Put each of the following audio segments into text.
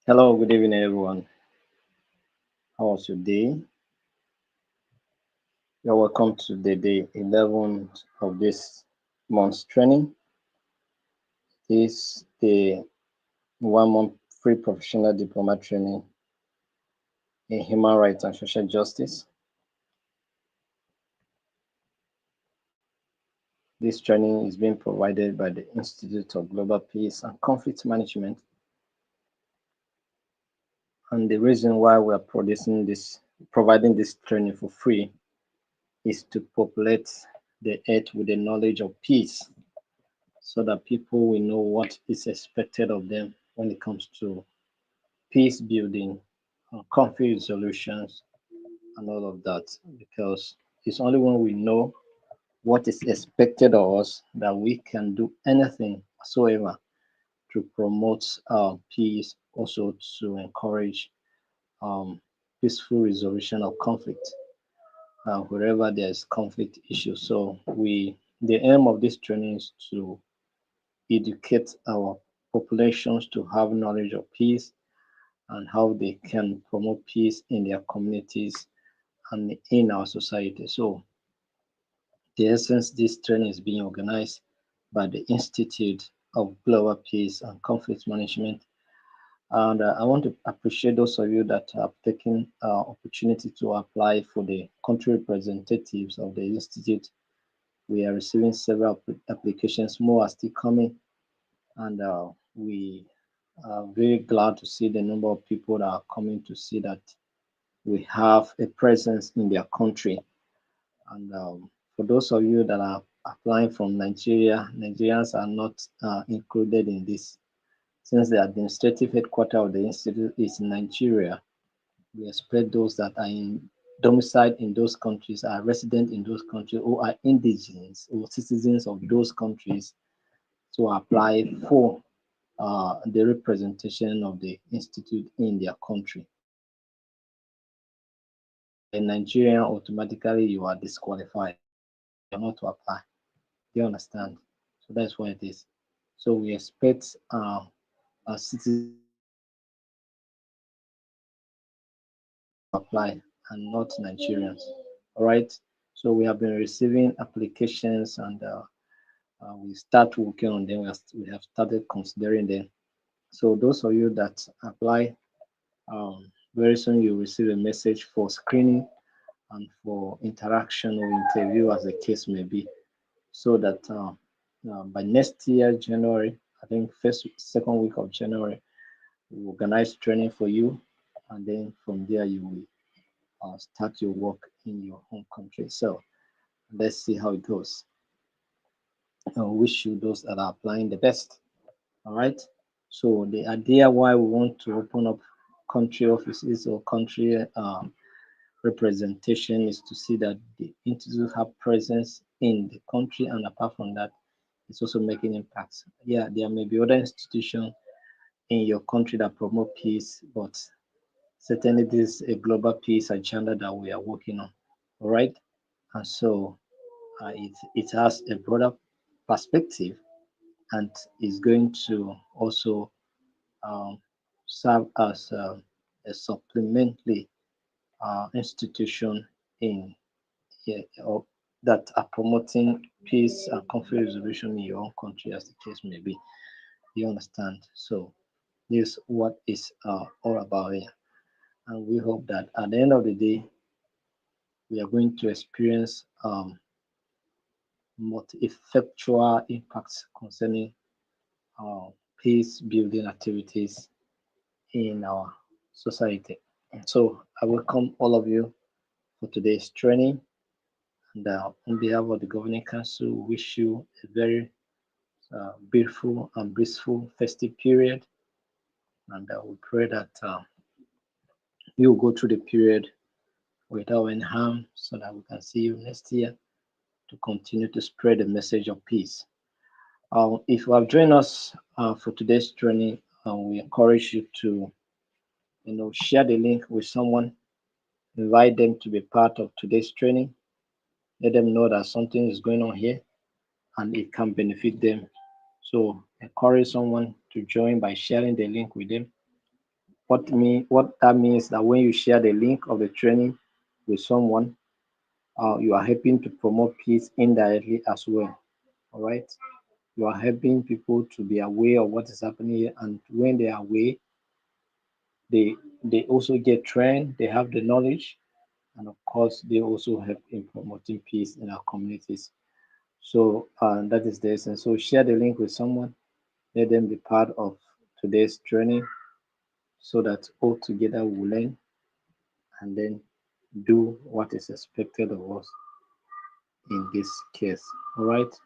Hello, good evening, everyone. How was your day? You're welcome to the day 11 of this month's training. This the 1 month free professional diploma training in human rights and social justice. This training is being provided by the Institute of Global Peace and Conflict Management. And the reason why we are providing this training for free is to populate the earth with the knowledge of peace so that people will know what is expected of them when it comes to peace building, conflict resolutions, and all of that. Because it's only when we know what is expected of us that we can do anything whatsoever to promote peace, also to encourage um, peaceful resolution of conflict wherever there's conflict issues. So the aim of this training is to educate our populations to have knowledge of peace and how they can promote peace in their communities and in our society. So, the essence, this training is being organized by the Institute of Global Peace and Conflict Management. And I want to appreciate those of you that have taken opportunity to apply for the country representatives of the Institute. We are receiving several applications, more are still coming, and we are very glad to see the number of people that are coming to see that we have a presence in their country. And for those of you that are applying from Nigeria, Nigerians are not included in this. Since the administrative headquarters of the institute is in Nigeria, we expect those that are in domiciled in those countries, are resident in those countries, or are indigenous or citizens of those countries to apply for the representation of the institute in their country. In Nigeria, automatically you are disqualified. You're not to apply. Do you understand? So that's what it is. So we expect our citizens to apply and not Nigerians. All right. So we have been receiving applications and we start working on them. We have started considering them. So those of you that apply, very soon you'll receive a message for screening and for interaction or interview as the case may be, so that by next year, January, I think second week of January, we organize training for you, and then from there you will start your work in your home country. So let's see how it goes. I wish you those that are applying the best. All right. So the idea why we want to open up country offices or country representation is to see that the institute have presence in the country, and apart from that, it's also making impacts. Yeah, there may be other institutions in your country that promote peace, but certainly this is a global peace agenda that we are working on. All right, and so it has a broader perspective and is going to also um, serve as a supplementary institution in yeah, or that are promoting peace and conflict resolution in your own country, as the case may be. You understand? So this is what is all about here, and we hope that at the end of the day, we are going to experience multi-effectual impacts concerning uh, peace building activities in our society. So I welcome all of you for today's training. And on behalf of the Governing Council, we wish you a very beautiful and blissful festive period. And we pray that you will go through the period without any harm so that we can see you next year to continue to spread the message of peace. If you have joined us for today's training, we encourage you to share the link with someone, invite them to be part of today's training, let them know that something is going on here and it can benefit them. So encourage someone to join by sharing the link with them. What that means that when you share the link of the training with someone, you are helping to promote peace indirectly as well. All right, you are helping people to be aware of what is happening here, and when they are aware, they they also get trained, they have the knowledge, and of course they also help in promoting peace in our communities. So that is this. And so share the link with someone, let them be part of today's training so that all together we learn and then do what is expected of us in this case. All right.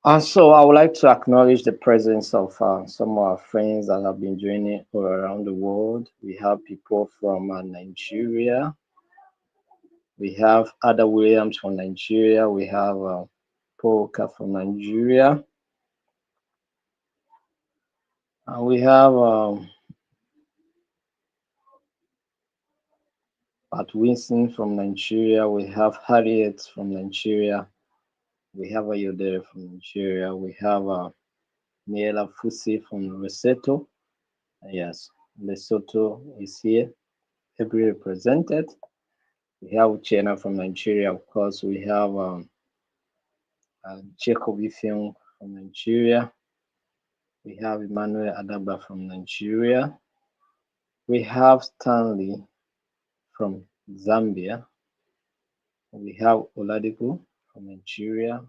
Also, I would like to acknowledge the presence of some of our friends that have been joining all around the world. We have people from Nigeria. We have Ada Williams from Nigeria. We have Polka from Nigeria. And we have Pat Winston from Nigeria. We have Harriet from Nigeria. We have Ayodele from Nigeria. We have Niela Fusi from Lesotho. Yes, Lesotho is here, ably represented. We have Uchenna from Nigeria, of course. We have Jacob Ifeong from Nigeria. We have Emmanuel Adaba from Nigeria. We have Stanley from Zambia. We have Oladipo from Nigeria.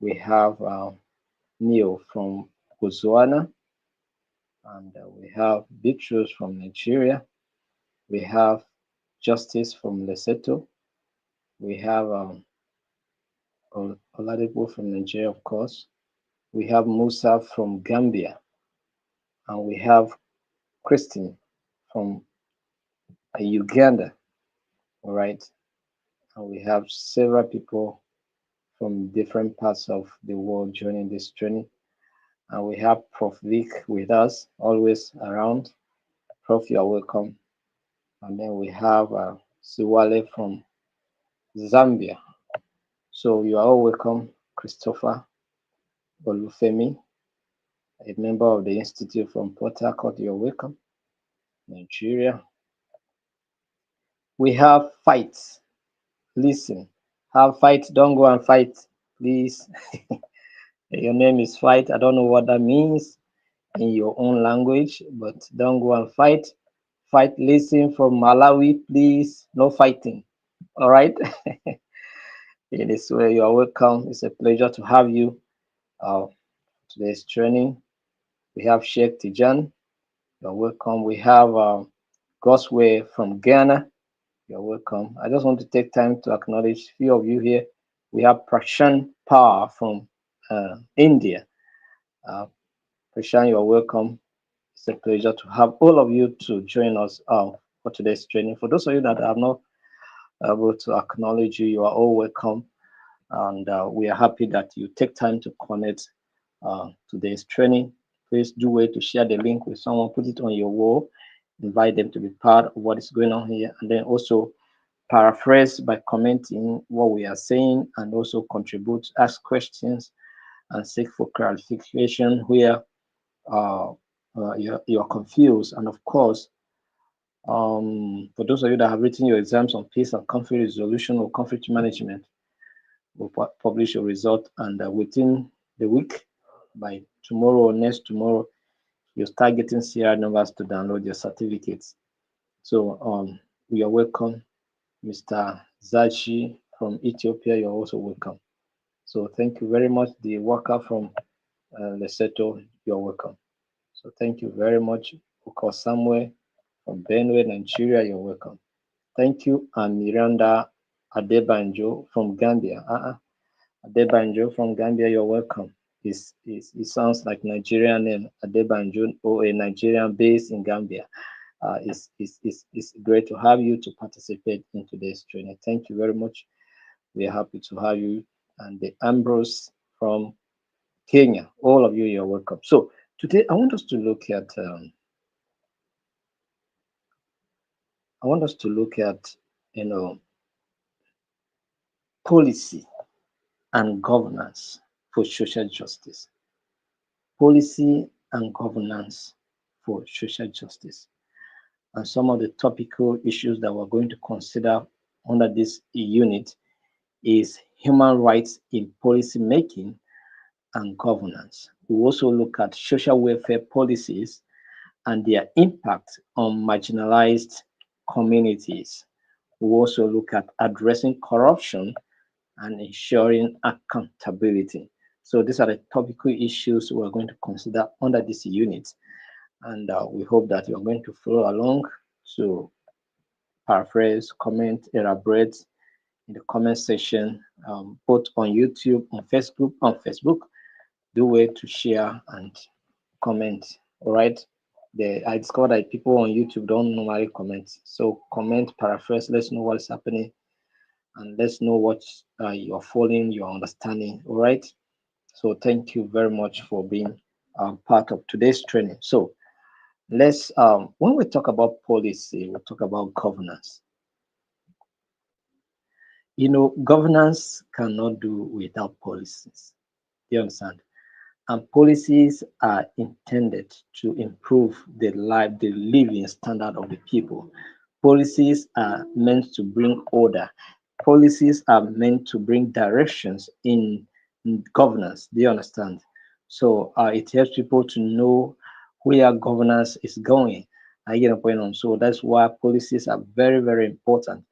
We have Neil from Botswana. And we have Beatrice from Nigeria. We have Justice from Lesotho. We have Oladipo from Nigeria, of course. We have Musa from Gambia. And we have Christine from Uganda. All right. And we have several people from different parts of the world joining this training. And we have Prof. Vic with us, always around. Prof, you are welcome. And then we have Siwale from Zambia. So you are all welcome, Christopher Olufemi, a member of the Institute from Port Harcourt. You're welcome, Nigeria. We have fight. Listen, have fight. Don't go and fight, please. Your name is fight. I don't know what that means in your own language, but don't go and fight. Fight. Listen from Malawi, please. No fighting. All right. It is where you are welcome. It's a pleasure to have you. Today's training. We have Sheikh Tijan. You're welcome. We have Gosway from Ghana. You're welcome. I just want to take time to acknowledge a few of you here. We have Prashan Power from India. Prashan, you're welcome. It's a pleasure to have all of you to join us for today's training. For those of you that are not able to acknowledge you, you are all welcome. And we are happy that you take time to connect today's training. Please do wait to share the link with someone, put it on your wall, invite them to be part of what is going on here, and then also paraphrase by commenting what we are saying, and also contribute, ask questions, and seek for clarification where you're confused. And of course, for those of you that have written your exams on peace and conflict resolution or conflict management, We'll publish a result, and within the week, by tomorrow or next tomorrow, you start getting CR numbers to download your certificates. So we are welcome, Mr. Zachi from Ethiopia. You're also welcome. So thank you very much. The worker from Lesotho, you're welcome. So thank you very much. Uko Samuel from Benue, Nigeria, you're welcome. Thank you, and Miranda Adebanjo from Gambia. Adebanjo from Gambia, you're welcome. It sounds like Nigerian name, Adebanjo, or a Nigerian based in Gambia. It's great to have you to participate in today's training. Thank you very much. We are happy to have you. And the Ambrose from Kenya, all of you, you're welcome. So today I want us to look at policy and governance for social justice. Policy and governance for social justice. And some of the topical issues that we're going to consider under this unit is human rights in policy making and governance. We also look at social welfare policies and their impact on marginalized communities. We also look at addressing corruption and ensuring accountability. So these are the topical issues we're going to consider under this unit. And we hope that you're going to follow along to paraphrase, comment, elaborate in the comment section, both on YouTube, on Facebook. Do way to share and comment. All right. I discovered that people on YouTube don't normally comment. So comment, paraphrase, let's know what's happening, and let's know what you're following, you're understanding. All right. So thank you very much for being part of today's training. So let's when we talk about policy, we talk about governance. Governance cannot do without policies. Do you understand? And policies are intended to improve the living standard of the people. Policies are meant to bring order. Policies are meant to bring directions in governance. Do you understand? So it helps people to know where governance is going. I get a point on. So that's why policies are very, very important.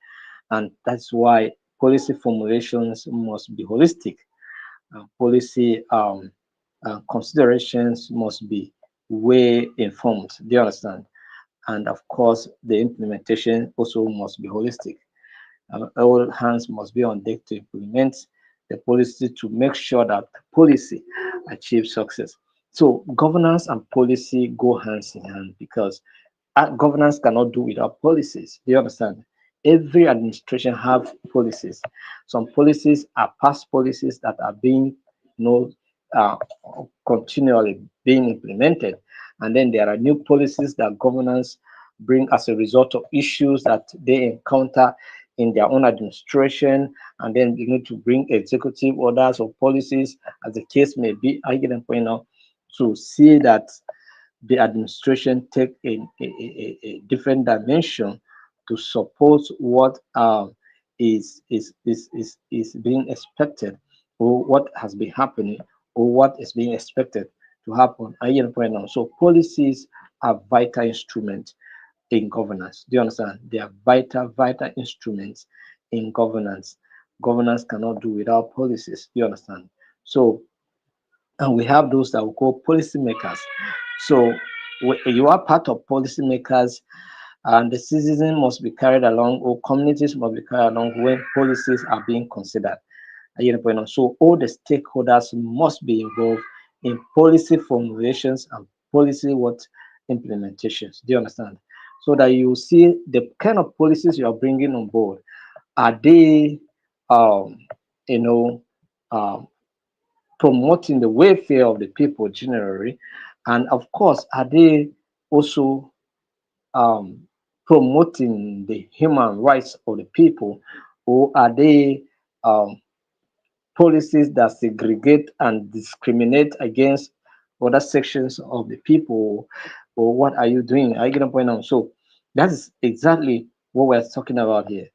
And that's why policy formulations must be holistic. Policy considerations must be way informed. Do you understand? And of course, the implementation also must be holistic. All hands must be on deck to implement the policy to make sure that the policy achieves success. So governance and policy go hands in hand because governance cannot do without policies. Do you understand? Every administration have policies. Some policies are past policies that are being, uh, continually being implemented, and then there are new policies that governance bring as a result of issues that they encounter in their own administration, and then you need to bring executive orders or policies, as the case may be. I get a point now to see that the administration take a different dimension to support what is being expected, or what has been happening, or what is being expected to happen. I get a point now. So policies are vital instruments in governance. Do you understand? They are vital instruments in governance. Governance cannot do without policies. Do you understand? So, and we have those that we call policymakers. So you are part of policymakers, and the citizen must be carried along, or communities must be carried along when policies are being considered. So all the stakeholders must be involved in policy formulations and policy implementations. Do you understand? So that you see the kind of policies you are bringing on board. Are they, um, you know, um, promoting the welfare of the people generally, and of course, are they also um, promoting the human rights of the people, or are they policies that segregate and discriminate against other sections of the people, or what are you doing? I get a point now. So that is exactly what we're talking about here.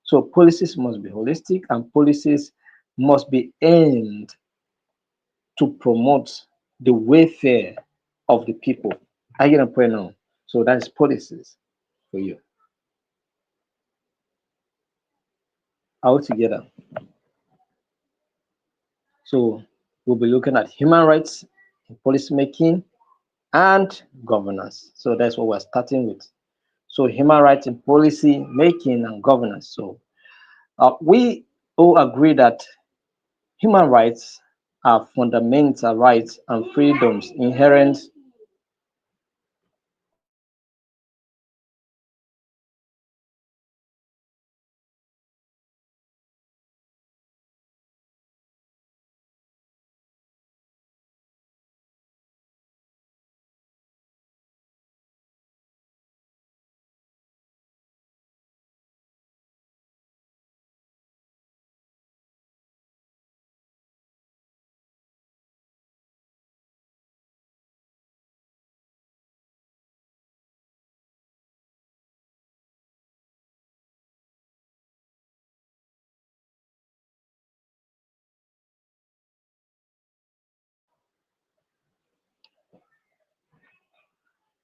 So policies must be holistic, and policies must be aimed to promote the welfare of the people. I get a point now. So that's policies for you altogether. So we'll be looking at human rights in policy making and governance. So that's what we're starting with. So human rights in policy making and governance. So we all agree that human rights are fundamental rights and freedoms inherent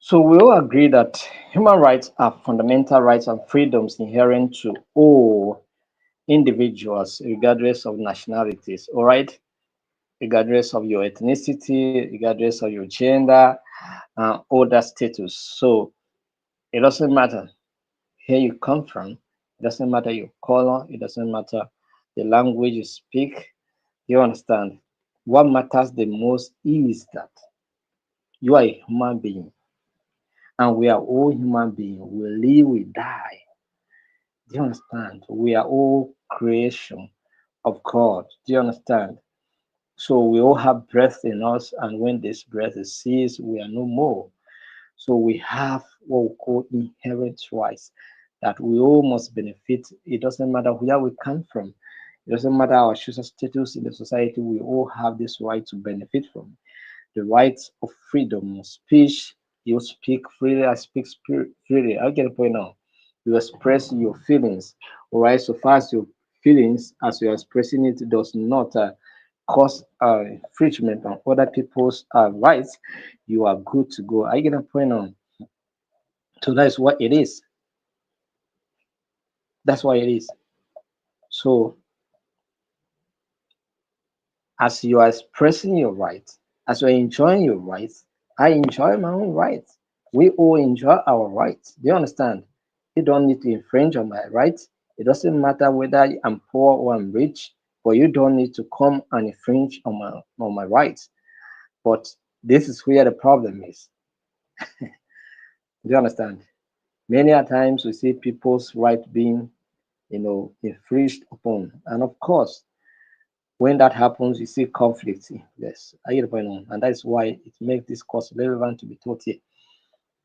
So we all agree that human rights are fundamental rights and freedoms inherent to all individuals, regardless of nationalities, all right? Regardless of your ethnicity, regardless of your gender, or that status. So it doesn't matter where you come from, it doesn't matter your color, it doesn't matter the language you speak. You understand? What matters the most is that you are a human being, and we are all human beings. We live, we die. Do you understand? We are all creation of God. Do you understand? So we all have breath in us, and when this breath is seized, we are no more. So we have what we call inherent rights that we all must benefit. It doesn't matter where we come from. It doesn't matter our social status in the society. We all have this right to benefit from the rights of freedom of speech. You speak freely, I speak freely. I get the point now. You express your feelings, all right? So far as your feelings, as you're expressing it, does not cause infringement on other people's rights, you are good to go. I get the point now. So that's what it is. That's what it is. So as you are expressing your rights, as you're enjoying your rights, I enjoy my own rights. We all enjoy our rights. Do you understand? You don't need to infringe on my rights. It doesn't matter whether I'm poor or I'm rich, but you don't need to come and infringe on my rights. But this is where the problem is. Do you understand? Many a times we see people's right being, infringed upon. And of course, when that happens, you see conflict. Yes, I get the point on. And that's why it makes this course relevant to be taught here.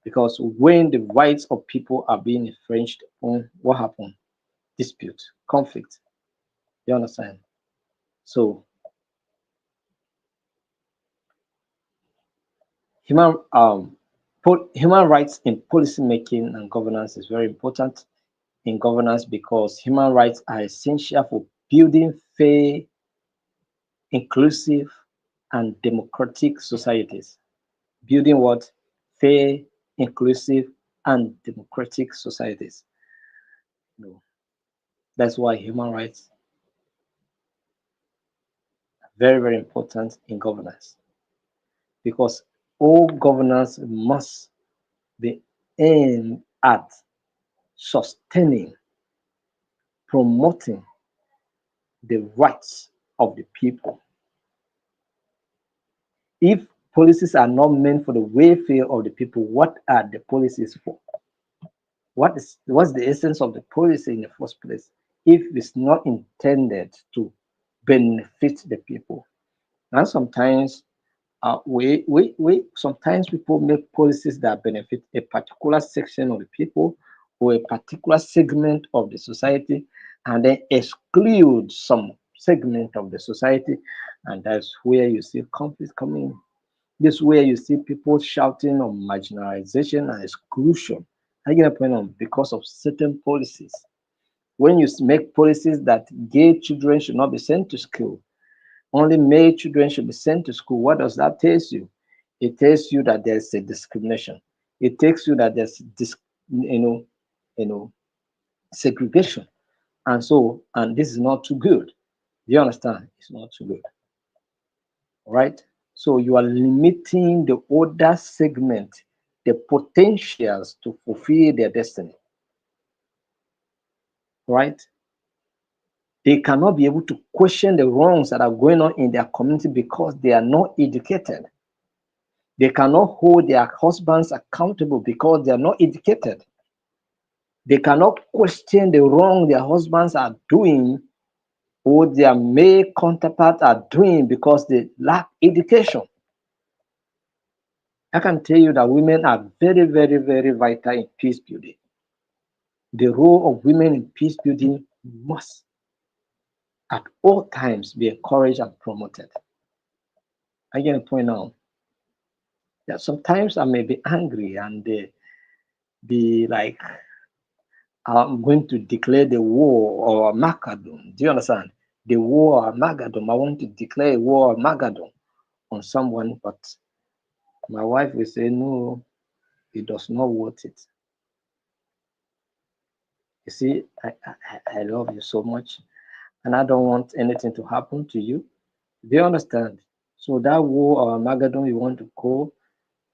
Because when the rights of people are being infringed on, what happens? Dispute, conflict. You understand? So human human rights in policy making and governance is very important in governance because human rights are essential for building fair, inclusive, and democratic societies. Building what? Fair, inclusive, and democratic societies. No. That's why human rights are very, very important in governance because all governance must be aimed at sustaining, promoting the rights of the people. If policies are not meant for the welfare of the people, what are the policies for? What's the essence of the policy in the first place if it's not intended to benefit the people? And sometimes we sometimes people make policies that benefit a particular section of the people or a particular segment of the society and then exclude some segment of the society, and that's where you see conflict coming in. This is where you see people shouting on marginalization and exclusion. I get a point on because of certain policies. When you make policies that gay children should not be sent to school, only male children should be sent to school, what does that tell you? It tells you that there's a discrimination. It tells you that there's you know, you know, segregation. And this is not too good. Do you understand? It's not too good. Right? So you are limiting the older segment, the potentials to fulfill their destiny. Right? They cannot be able to question the wrongs that are going on in their community because they are not educated. They cannot hold their husbands accountable because they are not educated. They cannot question the wrong their husbands are doing or their male counterparts are doing because they lack education. I can tell you that women are very, very, very vital in peace building. The role of women in peace building must at all times be encouraged and promoted. I get a point now. That sometimes I may be angry and be like, I'm going to declare the war or Armageddon. Do you understand? The war or Armageddon. I want to declare a war or Armageddon on someone, but my wife will say, no, it does not worth it. You see, I love you so much, and I don't want anything to happen to you. Do you understand? So that war or Armageddon you want to call,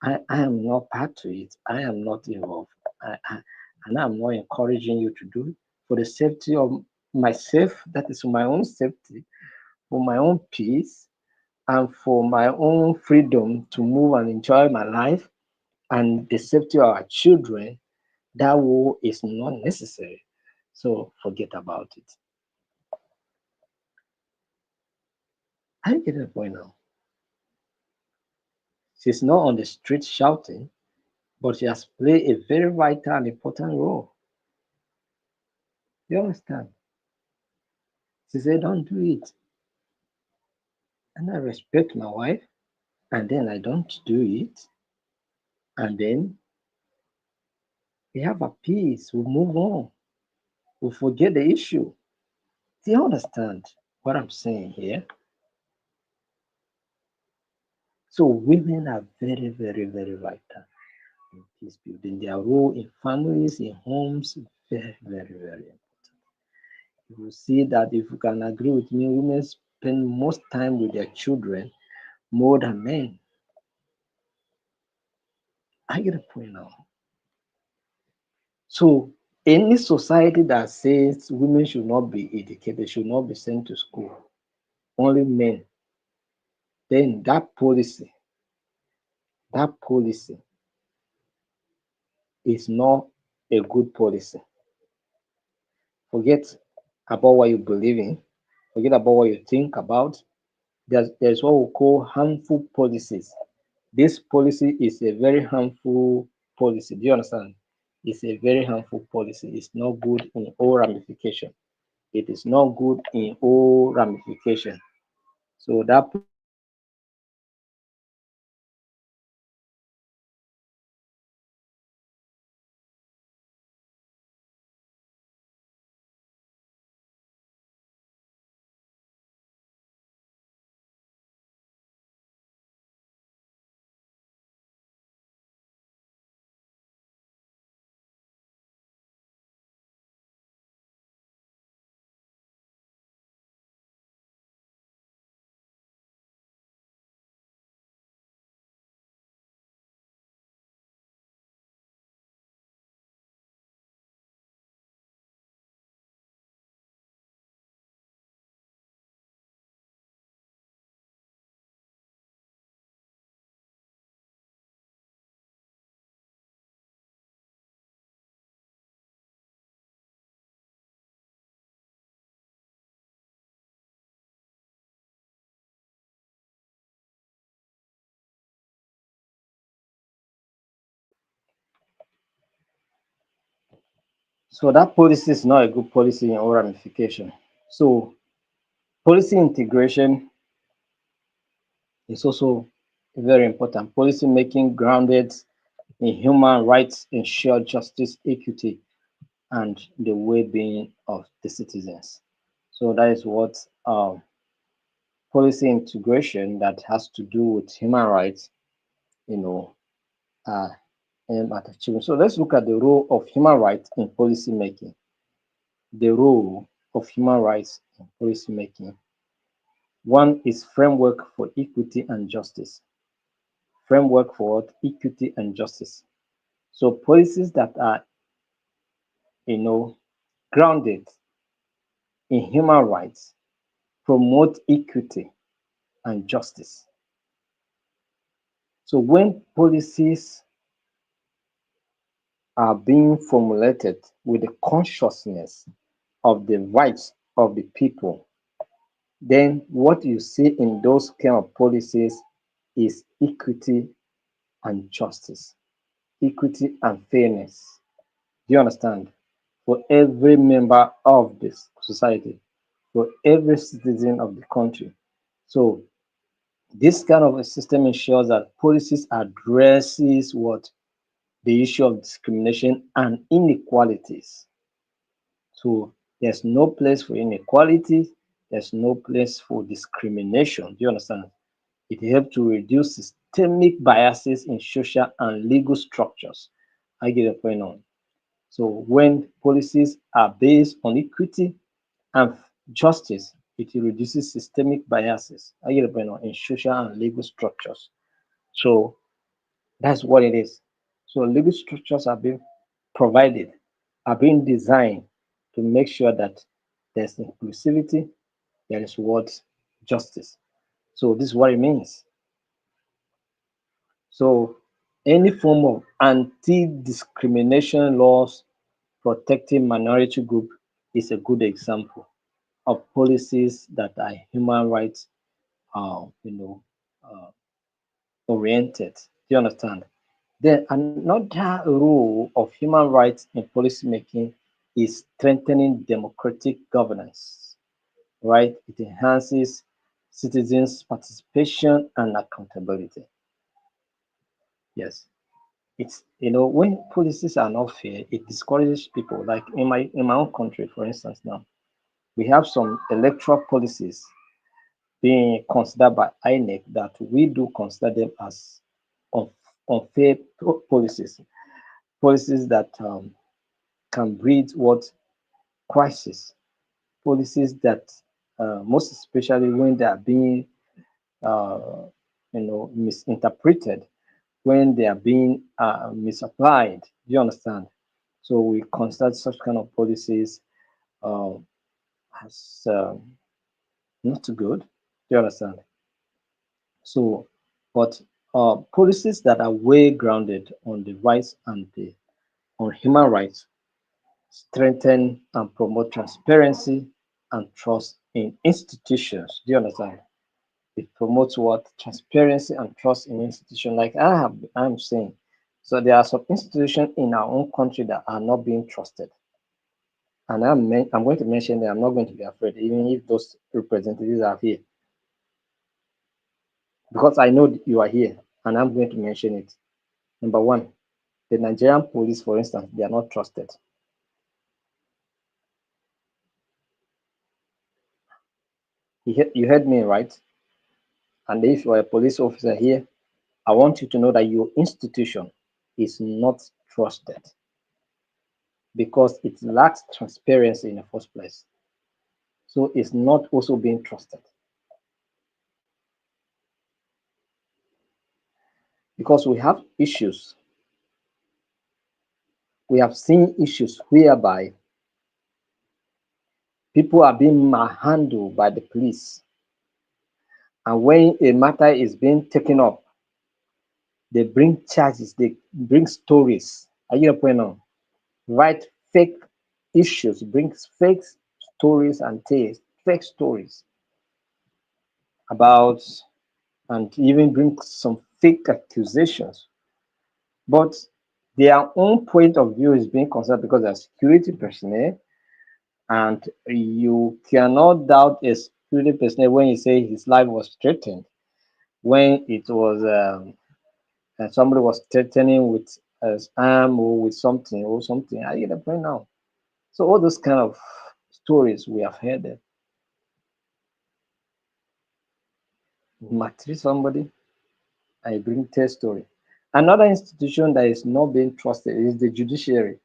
I am not part to it. I am not involved. And I'm not encouraging you to do it for the safety of myself, that is for my own safety, for my own peace, and for my own freedom to move and enjoy my life and the safety of our children. That war is not necessary. So forget about it. I get the point now. She's not on the street shouting, but she has played a very vital and important role. You understand? She said, don't do it. And I respect my wife, and then I don't do it. And then we have a peace, we move on, we forget the issue. Do you understand what I'm saying here? So women are very, very, very vital in peace building. Their role in families, in homes, very, very, very important. You will see that if you can agree with me, women spend most time with their children more than men. I get a point now. So any society that says women should not be educated, should not be sent to school, only men, then that policy is not a good policy. Forget about what you believe in, forget about what you think about. There's what we call harmful policies. This policy is a very harmful policy. Do you understand? It's a very harmful policy. It's not good in all ramification. It is not good in all ramification. So that policy is not a good policy. So that policy is not a good policy in all ramification. So policy integration is also very important. Policy making grounded in human rights ensure justice, equity, and the well-being of the citizens. So that is what policy integration that has to do with human rights, you know, uh, aim at achieving. So let's look at the role of human rights in policy making. The role of human rights in policy making. One is framework for equity and justice. Framework for what? Equity and justice. So policies that are, you know, grounded in human rights promote equity and justice. So when policies are being formulated with the consciousness of the rights of the people, then what you see in those kind of policies is equity and justice, equity and fairness. Do you understand? For every member of this society, for every citizen of the country. So this kind of a system ensures that policies addresses what the issue of discrimination and inequalities. So there's no place for inequality, there's no place for discrimination. Do you understand? It helps to reduce systemic biases in social and legal structures. I get the point on. So when policies are based on equity and justice, it reduces systemic biases. I get the point on in social and legal structures. So that's what it is. So legal structures are being provided, are being designed to make sure that there's inclusivity, there is what justice. So this is what it means. So any form of anti-discrimination laws protecting minority group is a good example of policies that are human rights, uh, you know, uh, oriented. Do you understand? Then another role of human rights in policymaking is strengthening democratic governance, right? It enhances citizens' participation and accountability. Yes. It's when policies are not fair, it discourages people. Like in my own country, for instance, now we have some electoral policies being considered by INEC that we do consider them as un- unfair policies, policies that can breed what crisis, policies that most especially when they are being uh, misinterpreted, when they are being misapplied. Do you understand? So we consider such kind of policies uh, as not good. Do you understand? So, but policies that are way grounded on the rights and the on human rights strengthen and promote transparency and trust in institutions. Do you understand? It promotes what? Transparency and trust in institutions. Like I'm saying. So there are some institutions in our own country that are not being trusted. And I'm going to mention that I'm not going to be afraid, even if those representatives are here, because I know you are here, and I'm going to mention it. Number one, the Nigerian police, for instance, they are not trusted. You heard me right? And if you are a police officer here, I want you to know that your institution is not trusted because it lacks transparency in the first place. So it's not also being trusted because we have issues. We have seen issues whereby people are being manhandled by the police. And when a matter is being taken up, they bring charges, they bring stories. Are you point on? Write fake issues, brings fake stories and tales, fake stories about, and even bring some fake accusations. But their own point of view is being considered because they're security personnel, and you cannot doubt a security personnel when you say his life was threatened, when it was somebody was threatening with his arm or with something or something. I get the point now. So all those kind of stories we have heard. Maltreat somebody, I bring test story. Another institution that is not being trusted is the judiciary.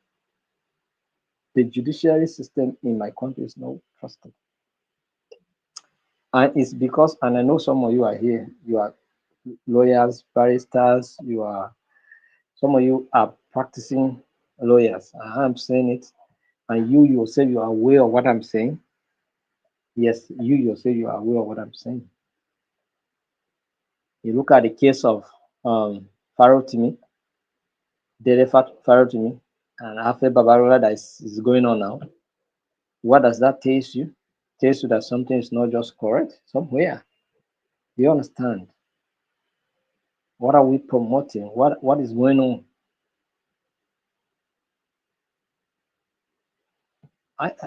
The judiciary system in my country is not trusted. And it's because, and I know some of you are here, you are lawyers, barristers, you are, some of you are practicing lawyers. I'm saying it, and you yourself, you are aware of what I'm saying. Yes, you yourself, you are aware of what I'm saying. You look at the case of Pharaoh Timi, Pharaoh Timi, and after Babarola that is going on now. What does that taste you? Tells you that something is not just correct somewhere. Do you understand? What are we promoting? What is going on?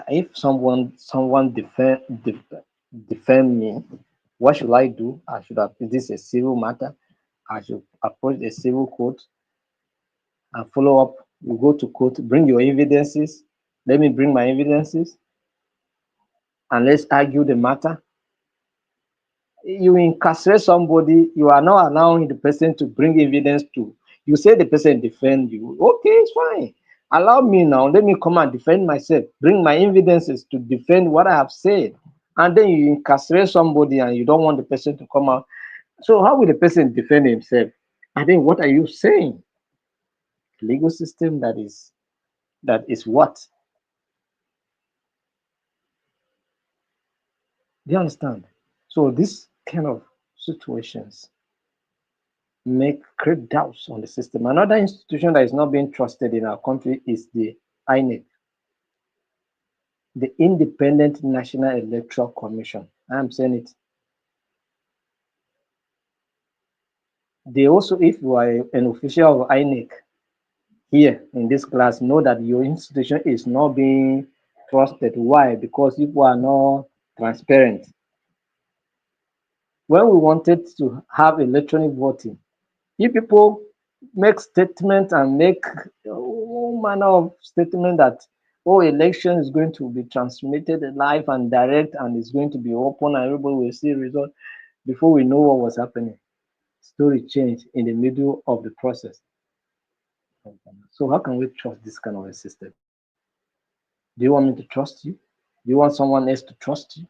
If someone defend me, what should I do? I should have, is this a civil matter? I should approach a civil court and follow up. You go to court, bring your evidences. Let me bring my evidences and let's argue the matter. You incarcerate somebody, you are not allowing the person to bring evidence to. You say the person defend you. Okay, it's fine. Allow me now. Let me come and defend myself. Bring my evidences to defend what I have said. And then you incarcerate somebody and you don't want the person to come out. So how will the person defend himself? I think what are you saying? Legal system that is what? Do you understand? So this kind of situations make great doubts on the system. Another institution that is not being trusted in our country is the INEC, the Independent National Electoral Commission. I'm saying it. They also, if you are an official of INEC here in this class, know that your institution is not being trusted. Why? Because people are not transparent. When we wanted to have electronic voting, if people make statements and make all manner of statement that election is going to be transmitted live and direct and it's going to be open and everybody will see result, before we know what was happening, story changed in the middle of the process. So how can we trust this kind of a system? Do you want me to trust you? Do you want someone else to trust you?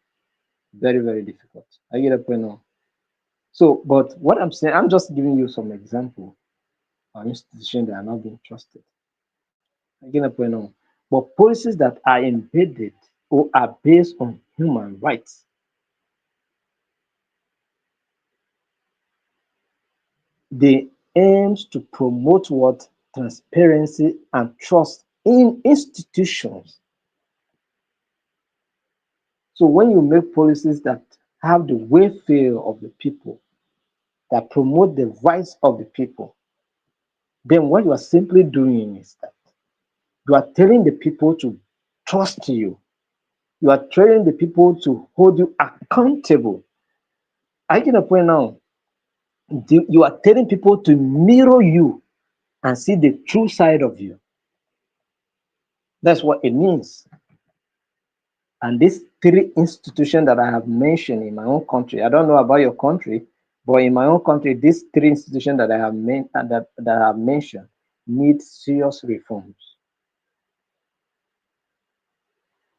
Very, very difficult. I get a point now. So, but what I'm saying, I'm just giving you some example of institutions that are not being trusted. Again, point on. But policies that are embedded or are based on human rights, they aims to promote what? Transparency and trust in institutions. So when you make policies that have the welfare of the people, that promote the rights of the people, then what you are simply doing is that you are telling the people to trust you. You are telling the people to hold you accountable. I get a point now. You are telling people to mirror you and see the true side of you. That's what it means. And these three institutions that I have mentioned in my own country, I don't know about your country, but in my own country, these three institutions that I have that I have mentioned need serious reforms.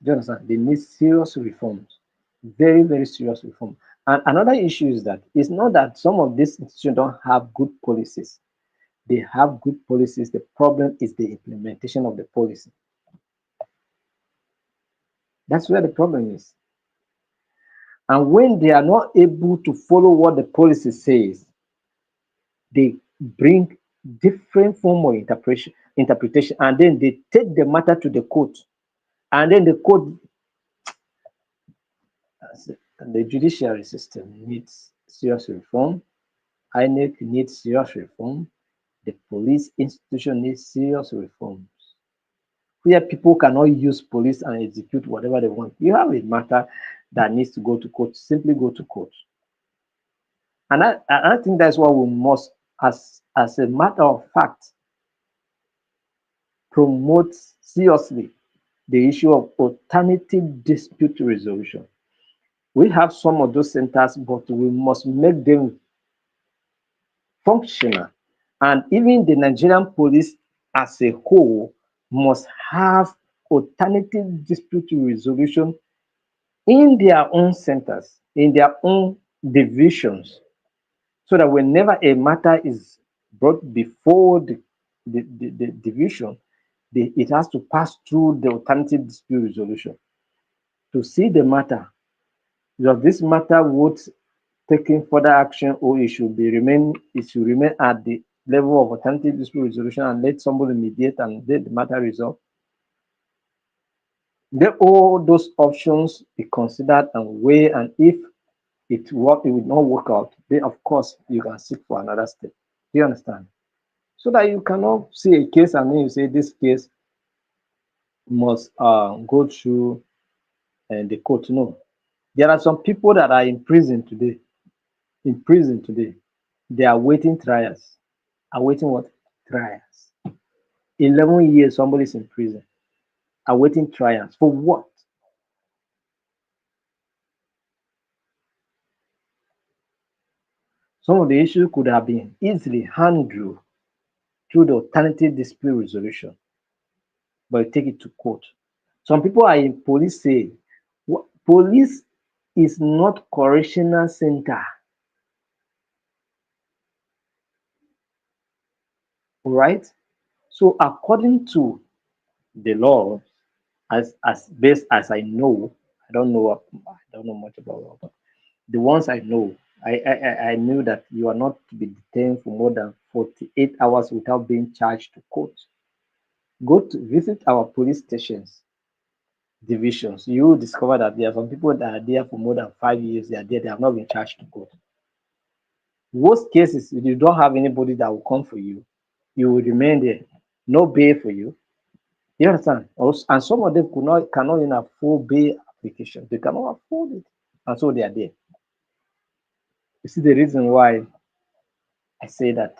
Do you understand? They need serious reforms, very, very serious reform. And another issue is that it's not that some of these institutions don't have good policies. They have good policies. The problem is the implementation of the policy. That's where the problem is. And when they are not able to follow what the policy says, they bring different form of interpretation, and then they take the matter to the court. And then the court, the judiciary system needs serious reform. INEC needs serious reform. The police institution needs serious reforms. Where people cannot use police and execute whatever they want. You have a matter that needs to go to court, simply go to court. And I think that's what we must, as a matter of fact, promote seriously. the issue of alternative dispute resolution. We have some of those centers, but we must make them functional. And even the Nigerian police as a whole must have alternative dispute resolution in their own centers, in their own divisions, so that whenever a matter is brought before the division, it has to pass through the alternative dispute resolution to see the matter. Does this matter worth taking further action, or it should remain at the level of alternative dispute resolution and let somebody mediate and let the matter resolved? Let all those options be considered and weighed, and if it will not work out, then of course you can seek for another step. Do you understand? So that you cannot see a case and then you say this case must go through the court. No. There are some people that are in prison today. In prison today, they are waiting trials. Awaiting what? Trials. 11 years somebody is in prison. Awaiting trials. For what? Some of the issues could have been easily handled through the alternative dispute resolution, but you take it to court. Some people are in police say police is not correctional center. All right. So according to the law, as best as I know, I don't know much about law, but the ones I know, I knew that you are not to be detained for more than 48 hours without being charged to court. Go to visit our police stations, divisions. You will discover that there are some people that are there for more than 5 years. They are there. They have not been charged to court. Worst cases, if you don't have anybody that will come for you, you will remain there. No bail for you. You understand? And some of them cannot even afford bail application. They cannot afford it. And so they are there. You see the reason why I say that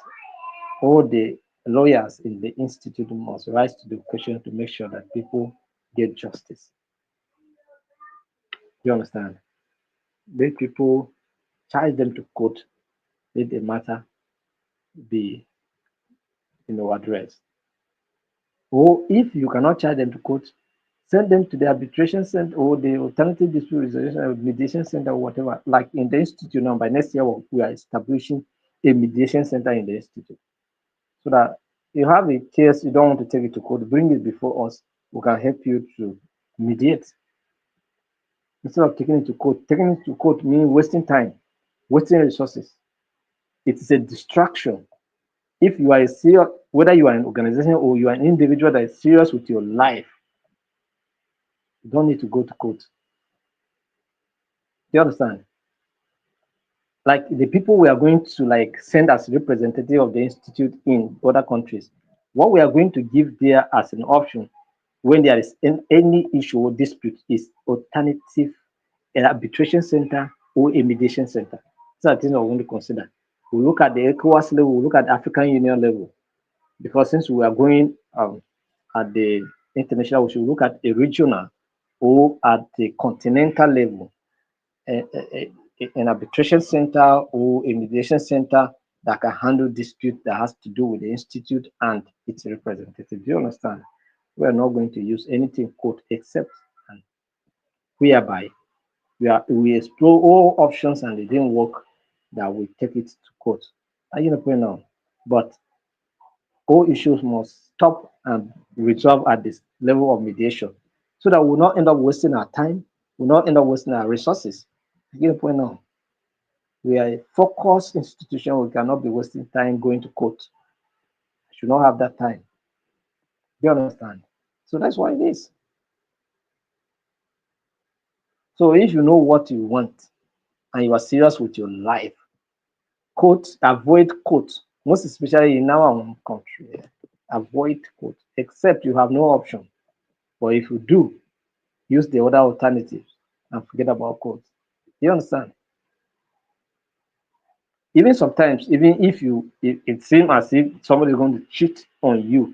all the lawyers in the institute must rise to the occasion to make sure that people get justice. You understand? Let people charge them to court, let the matter be addressed. Or if you cannot charge them to court, send them to the arbitration center or the alternative dispute resolution or mediation center or whatever. Like in the institute now, by next year we are establishing a mediation center in the institute, so that you have a case you don't want to take it to court, bring it before us. We can help you to mediate instead of taking it to court. Taking it to court means wasting time, wasting resources. It is a distraction. If you are a serious, whether you are an organization or you are an individual that is serious with your life, you don't need to go to court. Do you understand? Like the people we are going to like send as representative of the institute in other countries, what we are going to give there as an option when there is any issue or dispute is alternative, an arbitration center or a mediation center. These are things we're going to consider. We look at the ECOWAS level, we look at the African Union level, because since we are going at the international, we should look at a regional or at the continental level, an arbitration center or a mediation center that can handle dispute that has to do with the institute and its representative. Do you understand? We are not going to use anything quote except and whereby we explore all options and they didn't work, that we take it to court. Are you the point now? But all issues must stop and resolve at this level of mediation, so that we'll not end up wasting our time, we'll not end up wasting our resources. You get the point now? We are a focused institution. We cannot be wasting time going to court. I should not have that time. Do you understand? So that's why it is. So if you know what you want and you are serious with your life, court, avoid court. Most especially in our own country, avoid court, except you have no option. But if you do, use the other alternatives and forget about court. You understand? Even sometimes, even if it seems as if somebody is going to cheat on you,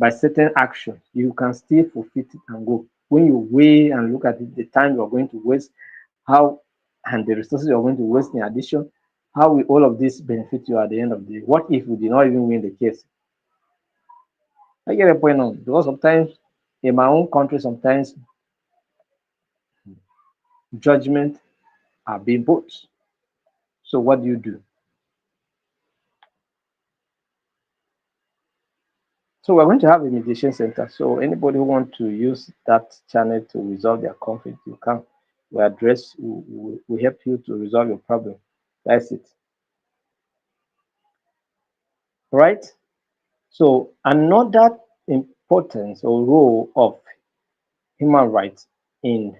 by certain actions, you can still fulfill it and go. When you weigh and look at it, the time you are going to waste, how and the resources you are going to waste in addition, how will all of this benefit you at the end of the day? What if you did not even win the case? I get a point now because sometimes in my own country, sometimes judgment are being put. So what do you do? So we're going to have a mediation center. So anybody who want to use that channel to resolve their conflict, you can. We address, we help you to resolve your problem. That's it. Right? So another importance or role of human rights in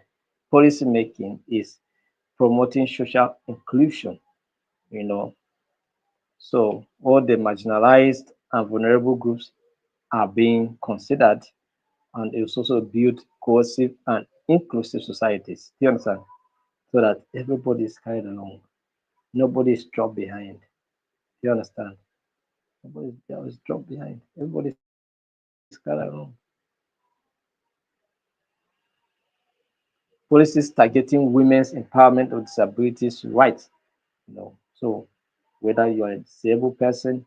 policy making is promoting social inclusion, you know. So all the marginalized and vulnerable groups are being considered, and it's also build cohesive and inclusive societies. Do you understand? So that everybody is carried along. Nobody is dropped behind. Do you understand? Nobody is dropped behind. Everybody is carried along. Policies targeting women's empowerment or disabilities rights. So whether you are a disabled person,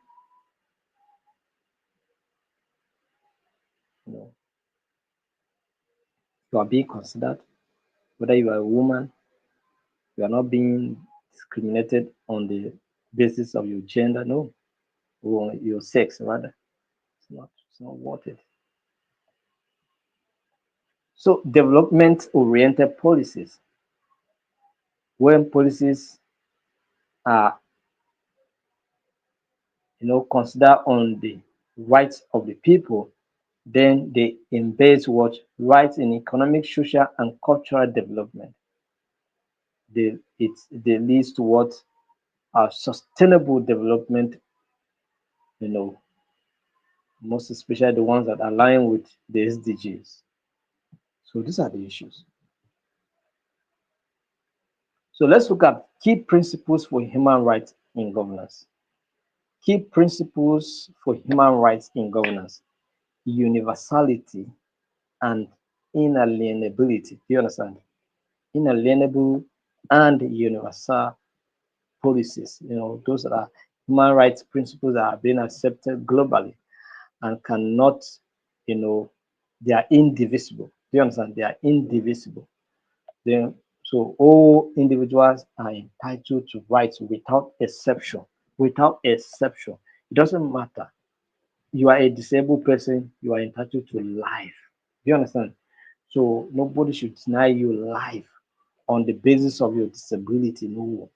you know, you are being considered. Whether you are a woman, you are not being discriminated on the basis of your gender, no, or your sex rather. It's not worth it. So development oriented policies, when policies are consider on the rights of the people, then they embed what rights in economic, social, and cultural development. They leads to what sustainable development, you know, most especially the ones that align with the SDGs. So these are the issues. So let's look at key principles for human rights in governance. Key principles for human rights in governance: universality and inalienability. Do you understand? Inalienable and universal policies. Those are human rights principles that are being accepted globally and cannot, you know, they are indivisible. Do you understand? They are indivisible. Then, so all individuals are entitled to rights without exception. Without exception. It doesn't matter. You are a disabled person, you are entitled to life. Do you understand? So nobody should deny you life on the basis of your disability. No.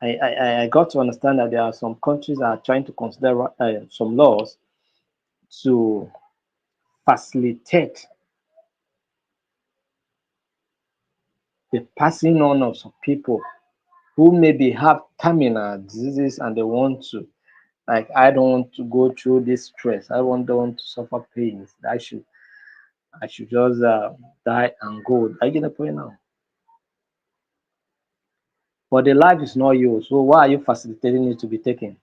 I got to understand that there are some countries that are trying to consider some laws to facilitate the passing on of some people who maybe have terminal diseases and they want to, like, I don't want to go through this stress. Don't want to suffer pains. I should just die and go. I get the point now. But the life is not yours. So why are you facilitating it to be taken?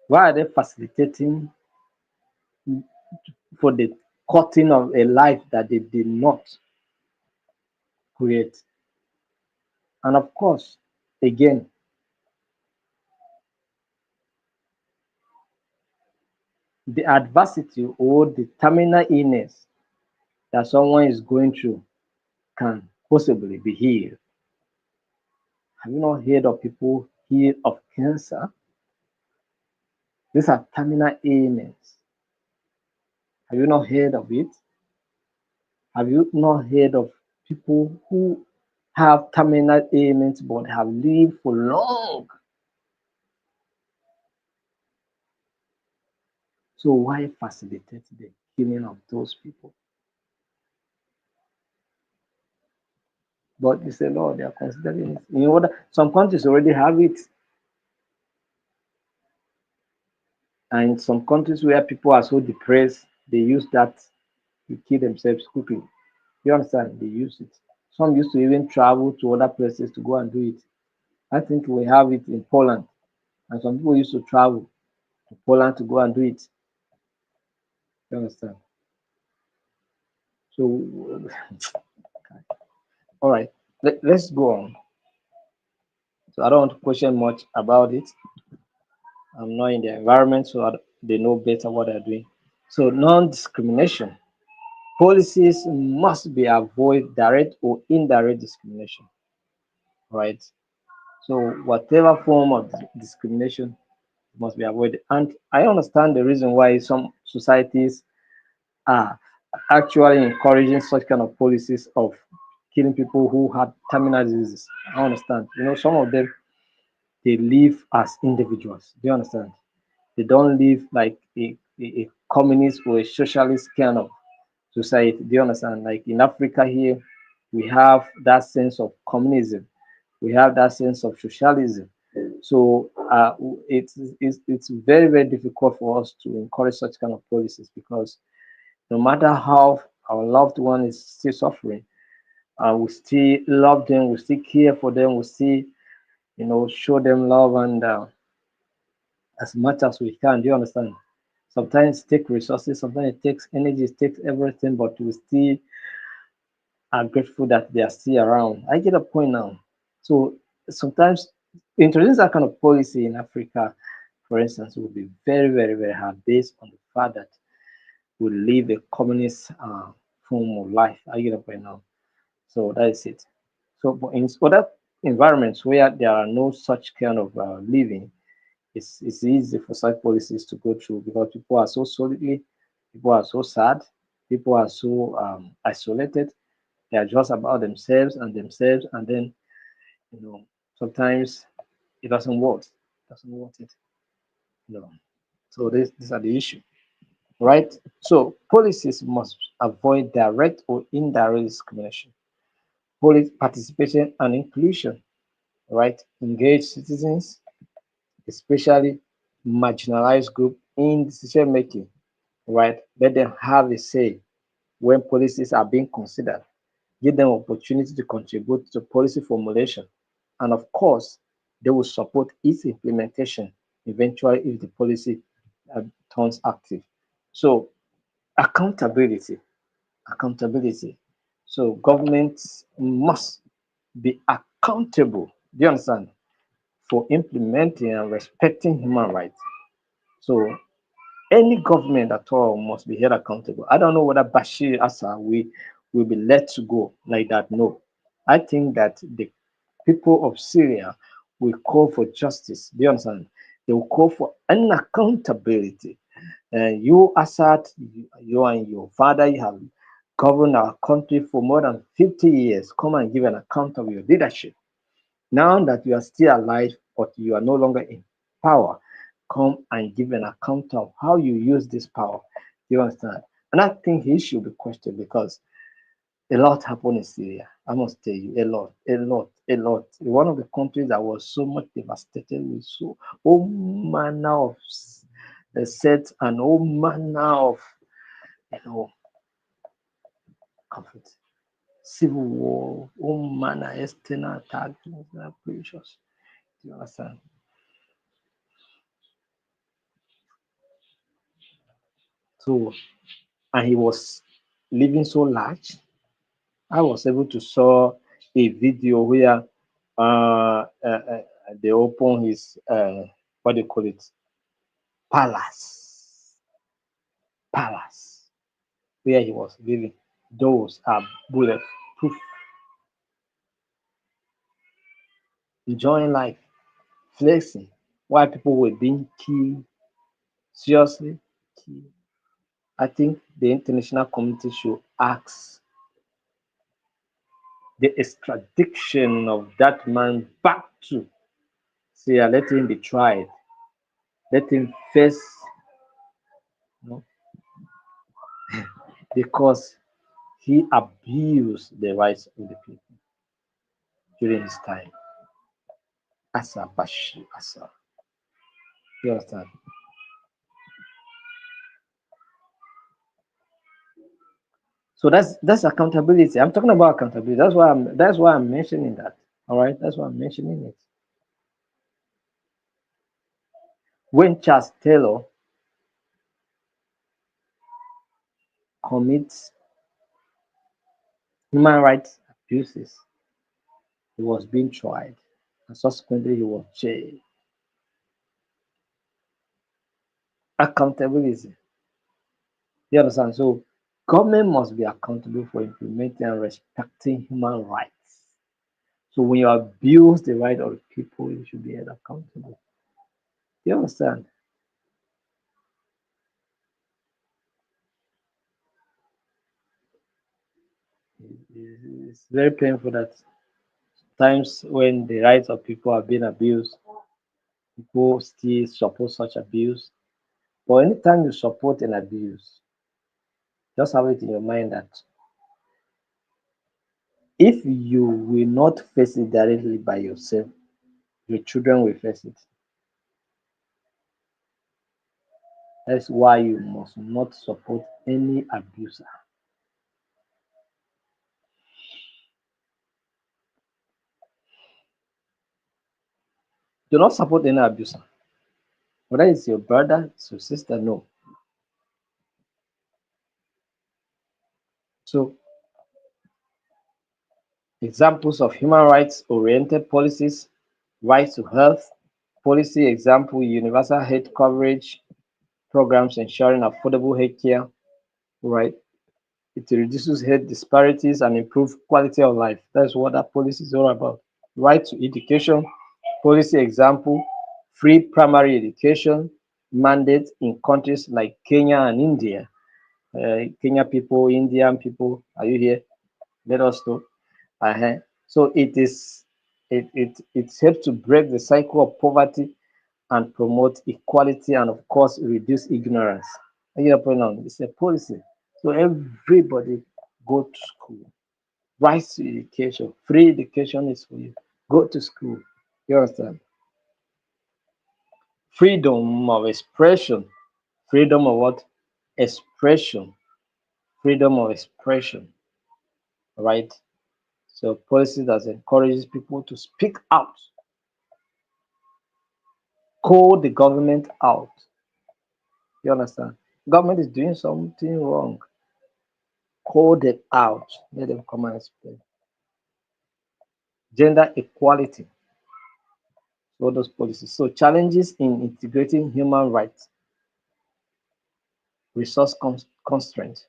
Why are they facilitating for the cutting of a life that they did not create? And of course, again, the adversity or the terminal illness that someone is going through can possibly be healed. Have you not heard of people healed of cancer? These are terminal illness. Have you not heard of it? Have you not heard of people who have terminal ailments but have lived for long? So why facilitate the killing of those people? But it's a law, they are considering it. Some countries already have it. And some countries where people are so depressed, they use that to kill themselves quickly. You understand? They use it. Some used to even travel to other places to go and do it. I think we have it in Poland, and some people used to travel to Poland to go and do it. You understand? So, all right, let's go on. So I don't want to question much about it. I'm not in the environment, so they know better what they're doing. So non-discrimination policies must be avoid direct or indirect discrimination, right? So whatever form of discrimination must be avoided. And I understand the reason why some societies are actually encouraging such kind of policies of killing people who had terminal diseases. I understand. Some of them they live as individuals. Do you understand? They don't live like a communist or a socialist kind of society. Do you understand? Like in Africa here, we have that sense of communism. We have that sense of socialism. So it's very, very difficult for us to encourage such kind of policies because no matter how our loved one is still suffering, we still love them, we still care for them, we still, show them love and as much as we can. Do you understand? Sometimes it takes resources, sometimes it takes energy, it takes everything, but we still are grateful that they are still around. I get a point now. So sometimes introducing that kind of policy in Africa, for instance, will be very, very, very hard based on the fact that we live a communist form of life. I get a point now. So that is it. So but in other environments where there are no such kind of living, it's easy for such policies to go through because people are so solidly, people are so sad, people are so isolated. They are just about themselves, and then you know sometimes it doesn't work. It doesn't work it. You know. So these are the issue, right? So policies must avoid direct or indirect discrimination. Police participation and inclusion, right? Engage citizens, especially marginalized group in decision making, right? Let them have a say when policies are being considered. Give them opportunity to contribute to policy formulation. And of course, they will support its implementation eventually if the policy turns active. So accountability, accountability. So governments must be accountable. Do you understand? For implementing and respecting human rights. So any government at all must be held accountable. I don't know whether Bashir Assad will be let to go like that. No. I think that the people of Syria will call for justice. Do you understand? They will call for an accountability. You, Assad, you and your father, you have governed our country for more than 50 years. Come and give an account of your leadership. Now that you are still alive, but you are no longer in power, come and give an account of how you use this power. You understand? And I think he should be questioned because a lot happened in Syria. I must tell you, a lot, a lot, a lot. One of the countries that was so much devastated with so all manner of sets and all manner of you know conflict, civil war, all manner external attack, precious. Do you understand? So and he was living so large. I was able to saw a video where they open his what do you call it palace, palace where he was living. Those are bulletproof, enjoying life, flexing, while people were being killed, seriously killed. I think the international community should ask the extradition of that man back to Syria. Let him be tried. Let him face, you know, because he abused the rights of the people during his time as a Bashir Assad. You understand? So that's accountability. I'm talking about accountability. That's why I'm mentioning that. All right, that's why I'm mentioning it. When Charles Taylor commits human rights abuses, he was being tried, and subsequently he was jailed. Accountability. You understand? So government must be accountable for implementing and respecting human rights. So when you abuse the right of the people, you should be held accountable. You understand? It's very painful that times when the rights of people are being abused, people still support such abuse. But anytime you support an abuse, just have it in your mind that if you will not face it directly by yourself, your children will face it. That's why you must not support any abuser. Do not support any abuser. Whether it's your brother, it's your sister, no. So, examples of human rights oriented policies: right to health policy, example, universal health coverage programs ensuring affordable health care, right? It reduces health disparities and improve quality of life. That's what that policy is all about. Right to education policy, example, free primary education mandate in countries like Kenya and India. Kenya people, Indian people, are you here? Let us know. Uh-huh. So it helps to break the cycle of poverty and promote equality and of course reduce ignorance. You know, pronoun, it's a policy. So everybody go to school. Right to education. Free education is for you. Go to school. You understand? Freedom of expression. Freedom of what? Expression. Freedom of expression. Right? So policy that encourages people to speak out, call the government out. You understand? Government is doing something wrong. Call them out. Let them come and explain. Gender equality. All those policies. So challenges in integrating human rights, resource constraint,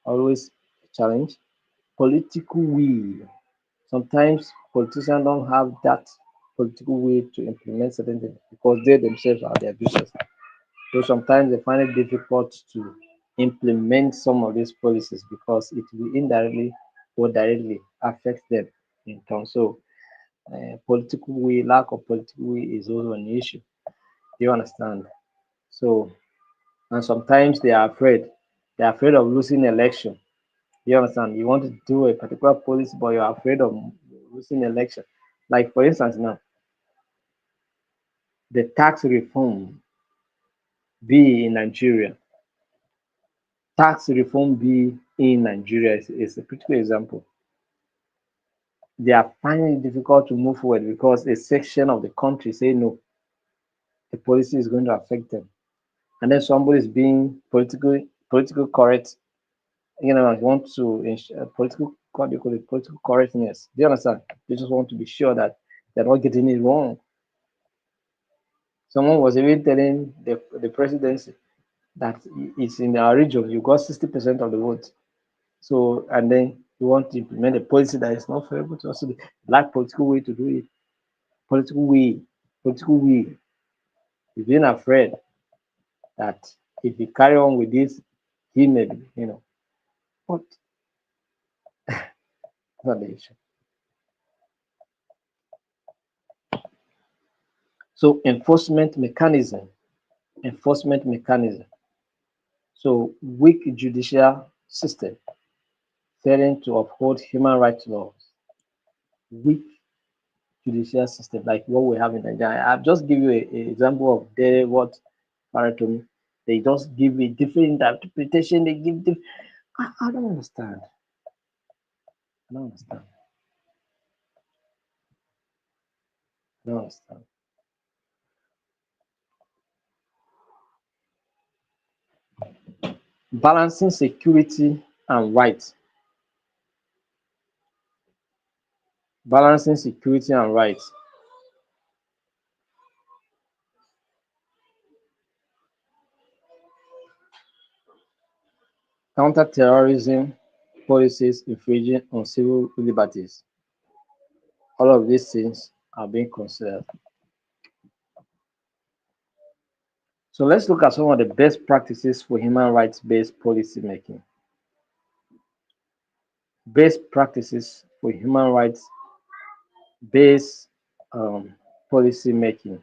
always a challenge. Political will. Sometimes politicians don't have that political will to implement certain things because they themselves are the abusers. So sometimes they find it difficult to implement some of these policies because it will indirectly or directly affect them in turn. So political will, lack of political will is also an issue. Do you understand? So and sometimes they are afraid. They are afraid of losing election. You understand? You want to do a particular policy, but you're afraid of losing election. Like for instance, now the tax reform be in Nigeria. Tax reform be in Nigeria is a critical example. They are finding it difficult to move forward because a section of the country say no, the policy is going to affect them. And then somebody is being political correct, want to political, what do you call it, political correctness. Do you understand? They just want to be sure that they're not getting it wrong. Someone was even telling the presidency that it's in our region, you got 60% of the vote. So, and then you want to implement a policy that is not favorable to us. So, the black political way to do it, political way, political will. He's been afraid that if he carry on with this, he may be, but not the issue. So, enforcement mechanism. So, weak judicial system failing to uphold human rights laws. Weak judicial system, like what we have in Nigeria. I've just give you a example of what Farah told me. They just give a different interpretation. They give I don't understand. I don't understand. I don't understand. Balancing security and rights. Balancing security and rights. Counter-terrorism policies infringing on civil liberties. All of these things are being considered. So let's look at some of the best practices for human rights-based policy making. Best practices for human rights-based policy making.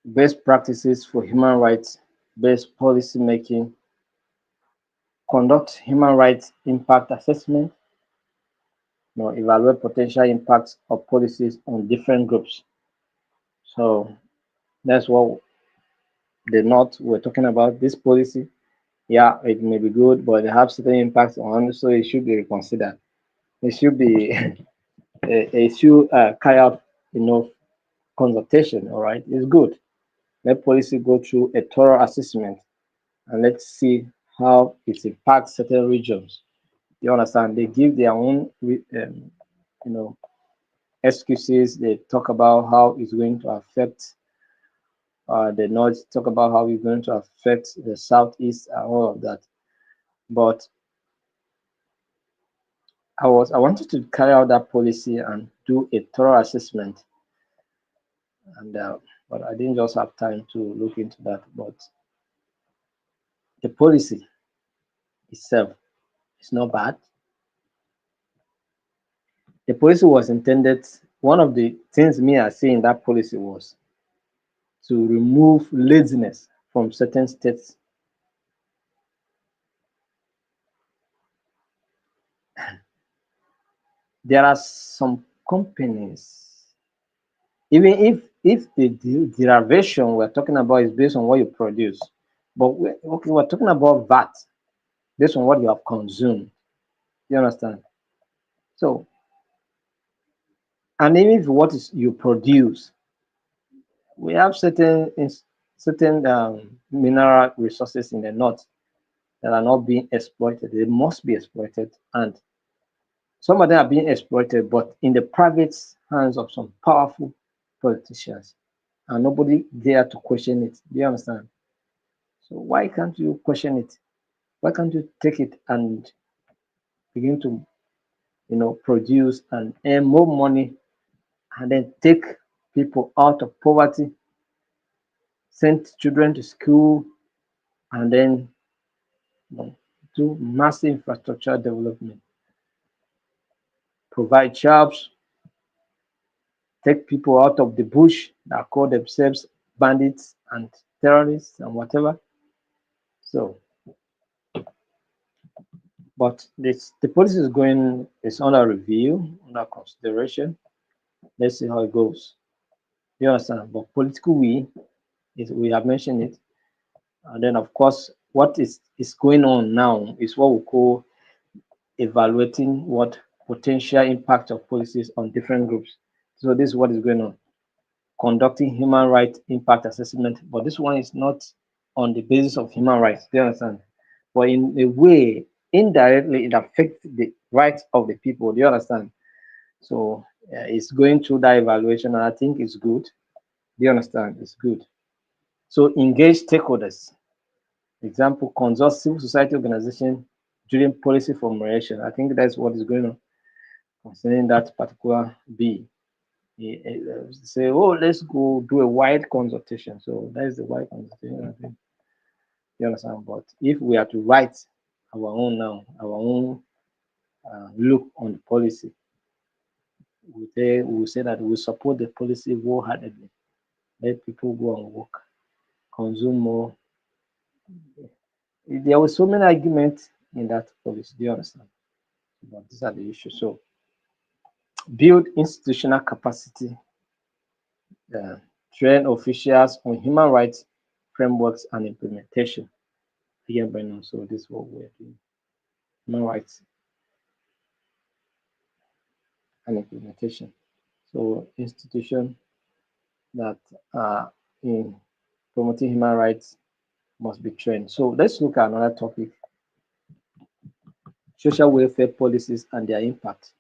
Best practices for human rights-based policy making. Conduct human rights impact assessment. Evaluate potential impacts of policies on different groups. So that's what the North were talking about. This policy, yeah, it may be good, but they have certain impacts on, so it should be reconsidered. It should be, it should carry out enough consultation. All right, it's good. Let policy go through a thorough assessment and let's see how it impacts certain regions. You understand? They give their own, you know, excuses. They talk about how it's going to affect the north. Talk about how it's going to affect the southeast and all of that. But I wanted to carry out that policy and do a thorough assessment, and but I didn't just have time to look into that. But the policy itself is not bad. The policy was intended. One of the things me I see in that policy was to remove laziness from certain states. There are some companies, even if the derivation we're talking about is based on what you produce, but we're talking about VAT based on what you have consumed. You understand? So, and even if what is you produce, we have certain mineral resources in the north that are not being exploited. They must be exploited, and some of them are being exploited, but in the private hands of some powerful politicians, and nobody dare to question it. Do you understand? So why can't you question it? Why can't you take it and begin to, produce and earn more money, and then take people out of poverty, send children to school, and then you know, do massive infrastructure development, provide jobs, take people out of the bush that call themselves bandits and terrorists and whatever. So, but the policy is under review, under consideration. Let's see how it goes. You understand? But political will is we have mentioned it, and then of course what is going on now is what we call evaluating what potential impact of policies on different groups. So this is what is going on. Conducting human rights impact assessment, but this one is not on the basis of human rights. Do you understand? But in a way, indirectly it affects the rights of the people. Do you understand? So it's going through that evaluation, and I think it's good. Do you understand? It's good. So engage stakeholders. Example, consult civil society organization during policy formulation. I think that's what is going on concerning that particular bill. Say, oh, let's go do a wide consultation. So that is the wide consultation. I think you understand. But if we are to write our own now, our own look on the policy, we say that we support the policy wholeheartedly. Let people go and work, consume more. There were so many arguments in that policy. Do you understand? But these are the issues. So build institutional capacity, uh, train officials on human rights frameworks and implementation. Again, Brennan, so this is what we're doing. Human rights and implementation. So institutions that are in promoting human rights must be trained. So let's look at another topic, social welfare policies and their impact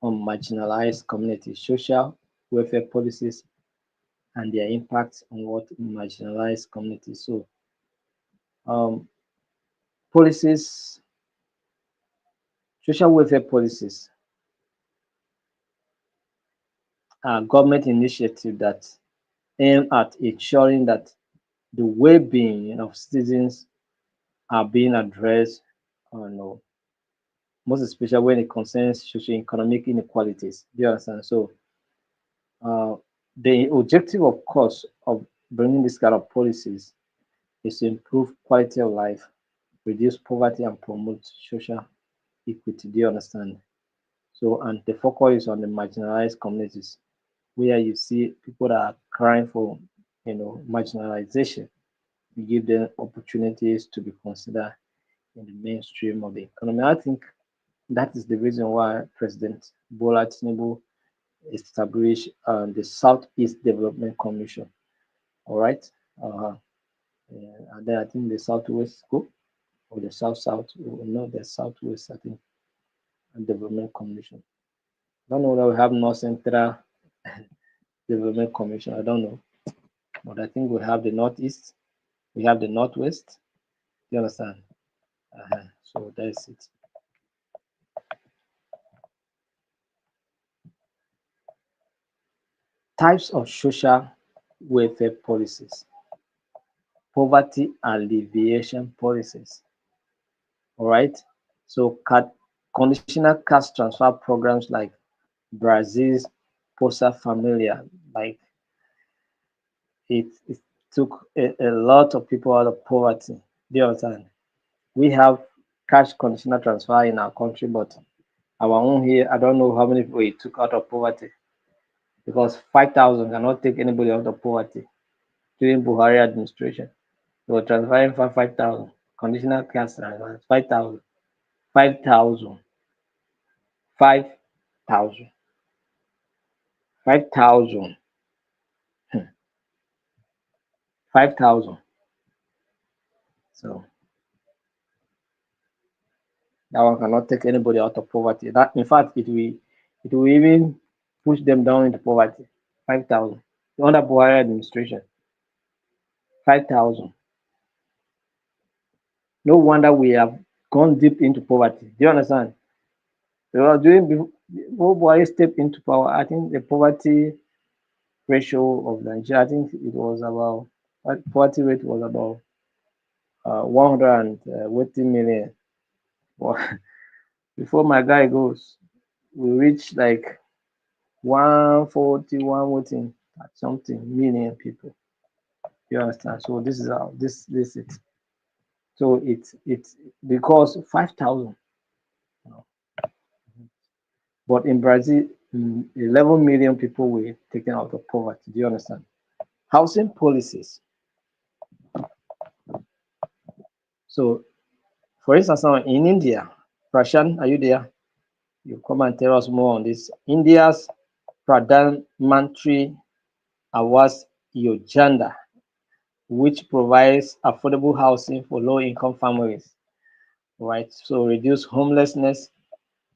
on marginalized communities. Social welfare policies and their impact on what marginalized communities. So um, policies, social welfare policies are government initiatives that aim at ensuring that the well-being of citizens are being addressed, no, most especially when it concerns socio-economic inequalities. Do you understand? So uh, the objective, of course, of bringing this kind of policies is to improve quality of life, reduce poverty, and promote social equity. Do you understand? So, and the focus is on the marginalized communities, where you see people that are crying for, marginalization. You give them opportunities to be considered in the mainstream of the economy. I think that is the reason why President Bola Tinubu established the Southeast Development Commission. All right. Uh, and then I think the Southwest School or the South, no, the Southwest, I think, Development Commission. I don't know whether we have North Central Development Commission. I don't know. But I think we have the Northeast, we have the Northwest. You understand? So that's it. Types of social welfare policies, poverty alleviation policies. All right. So conditional cash transfer programs like Brazil's Posa Familia, like it took a lot of people out of poverty. Do you understand? We have cash conditional transfer in our country, but our own here, I don't know how many people it took out of poverty because 5,000 cannot take anybody out of poverty during Buhari administration. They were transferring for 5,000. Conditional cash transfer, 5,000. 5,000. 5,000. 5,000. 5,000. So that one cannot take anybody out of poverty. That in fact it will even push them down into poverty. 5,000. Under Buhari administration. 5,000. No wonder we have gone deep into poverty. Do you understand? Because before Buhari stepped into power, I think the poverty ratio of Nigeria, I think it was about poverty rate was about 100 and 80 million. But before my guy goes, we reach like 140, 140 something million people. You understand? So this is how this it. So it's because 5,000. You know, but in Brazil, 11 million people were taken out of poverty. Do you understand? Housing policies. So, for instance, now in India, Prashan, are you there? You come and tell us more on this. India's Pradhan Mantri Awas Yojana, which provides affordable housing for low-income families, right? So reduce homelessness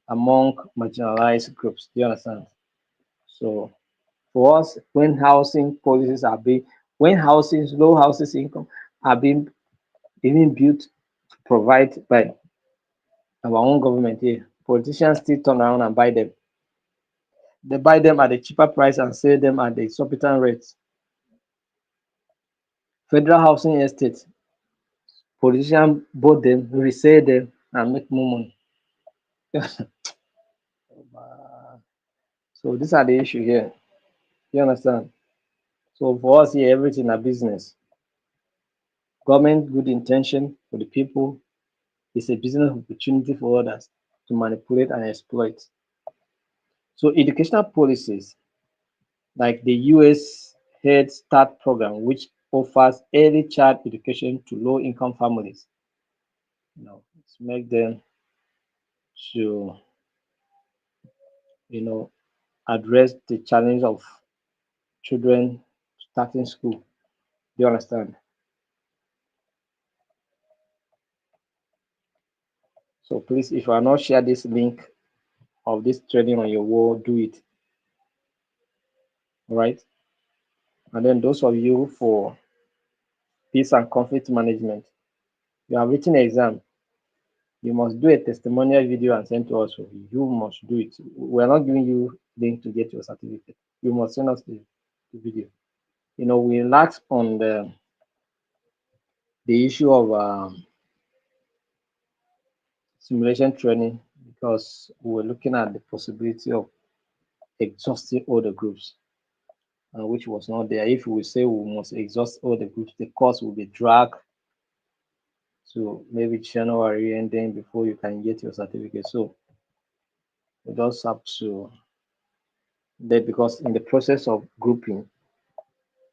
among marginalized groups. Do you understand? So for us, when housing policies are being, when housing, low houses income are being even built to provide by our own government here, politicians still turn around and buy them. They buy them at a cheaper price and sell them at the exorbitant rates. Federal housing estates, politicians bought them, resell them, and make more money. So these are the issue here. You understand? So for us here, everything a business. Government good intention for the people is a business opportunity for others to manipulate and exploit. So educational policies like the US Head Start program, which offers early child education to low-income families, to make them to you know address the challenge of children starting school. Do you understand? So please, if you are not share this link of this training on your wall, do it. All right. And then those of you for peace and conflict management, you have written an exam. You must do a testimonial video and send to us. You must do it. We are not giving you link to get your certificate. You must send us the video. We relax on the issue of simulation training because we're looking at the possibility of exhausting all the groups, which was not there. If we say we must exhaust all the groups, the course will be dragged to maybe January and then before you can get your certificate. So we just have to that because in the process of grouping,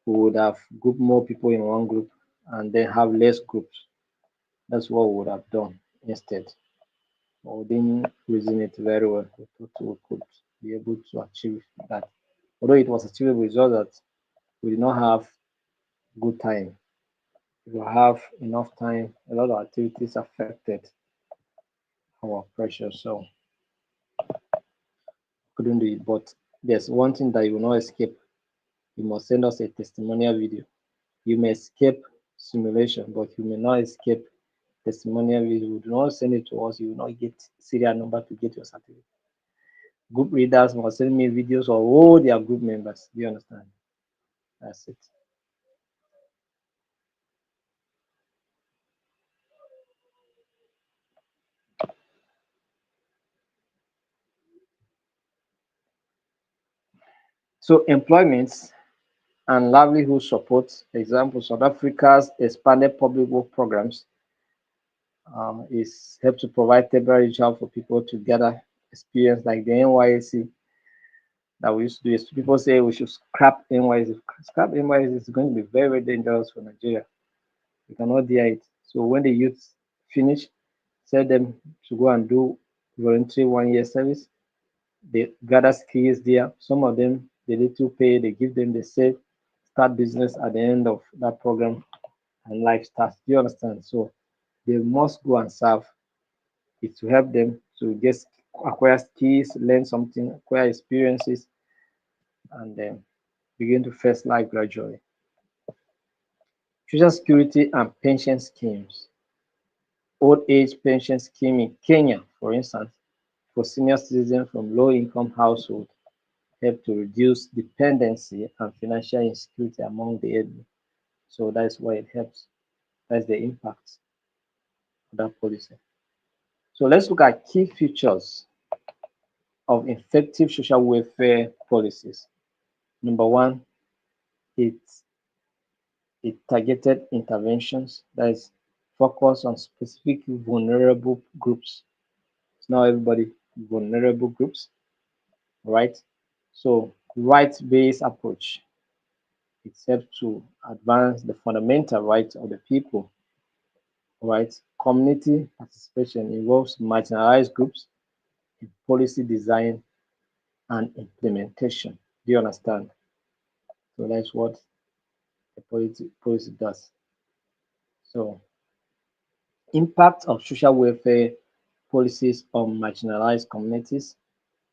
we would have grouped more people in one group and then have less groups. That's what we would have done instead. But we didn't reason it very well. We thought we could be able to achieve that. Although it was achievable, it's just that we did not have good time. If you have enough time, a lot of activities affected our pressure, so couldn't do it. But there's one thing that you will not escape. You must send us a testimonial video. You may escape simulation, but you may not escape testimonial video. You do not send it to us, you will not get serial number to get your certificate. Group readers must send me videos of all their group members. Do you understand? That's it. So employment and livelihood support. Example, South Africa's expanded public work programs is help to provide temporary job for people to gather experience like the NYSC that we used to do. Is people say we should scrap NYSC. Scrap NYSC is going to be very, very dangerous for Nigeria. We cannot dare it. So when the youth finish, tell them to go and do voluntary 1 year service. They gather skills there. Some of them, they little pay, they give them the safe start business at the end of that program and life starts. Do you understand? So they must go and serve. It to help them to get acquire skills, learn something, acquire experiences, and then begin to face life gradually. Social security and pension schemes. Old age pension scheme in Kenya, for instance, for senior citizens from low income households help to reduce dependency and financial insecurity among the elderly. So that's why it helps. That's the impact of that policy. So let's look at key features of effective social welfare policies. Number one, it's it targeted interventions that is focused on specific vulnerable groups. It's not everybody vulnerable groups, right? So rights-based approach. It helps to advance the fundamental rights of the people, right? Community participation involves marginalized groups in policy design and implementation. Do you understand? So that's what the policy does. So Impact of social welfare policies on marginalized communities,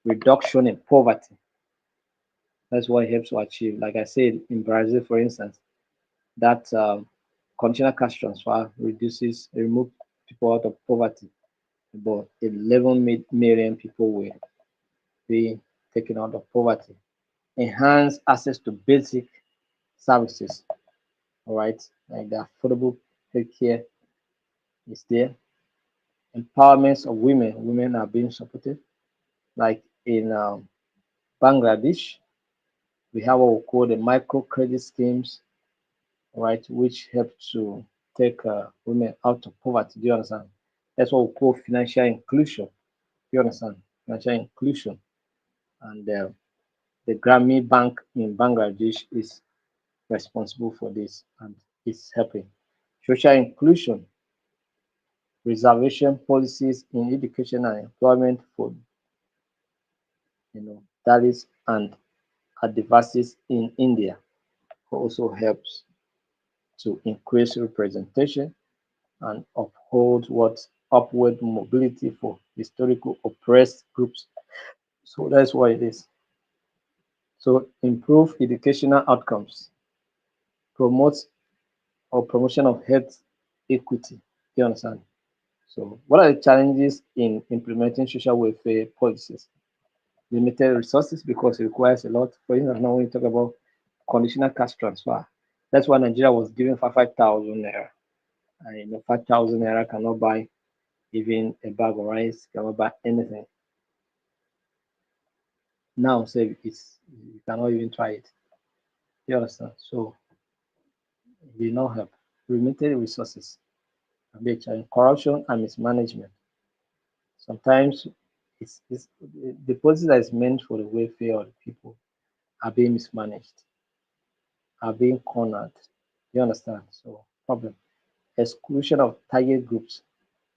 reduction in poverty. That's what it helps to achieve. Like I said, in Brazil, for instance, that conditional cash transfer remove people out of poverty. About 11 million people will be taken out of poverty. Enhance access to basic services, all right, like the affordable healthcare is there. Empowerment of women. Women are being supported. Like in Bangladesh, we have what we call the microcredit schemes, right, which help to take women out of poverty. Do you understand? That's what we call financial inclusion. Do you understand? Financial inclusion. And the Grammy Bank in Bangladesh is responsible for this and is helping. Social inclusion, reservation policies in education and employment for Dalits and Adivasis in India also helps to increase representation and uphold what upward mobility for historical oppressed groups. So that's what it is. So improve educational outcomes, promote or promotion of health equity. Do you understand? So what are the challenges in implementing social welfare policies? Limited resources because it requires a lot. For instance, now when you talk about conditional cash transfer, that's why Nigeria was giving for 5,000 naira. And 5,000 naira cannot buy even a bag of rice, cannot buy anything. Now, say it's you cannot even try it. You understand? So it will not help. Limited resources, a big challenge. Corruption and mismanagement. Sometimes it's the policy that is meant for the welfare of the people are being mismanaged, are being cornered. You understand? So problem. Exclusion of target groups.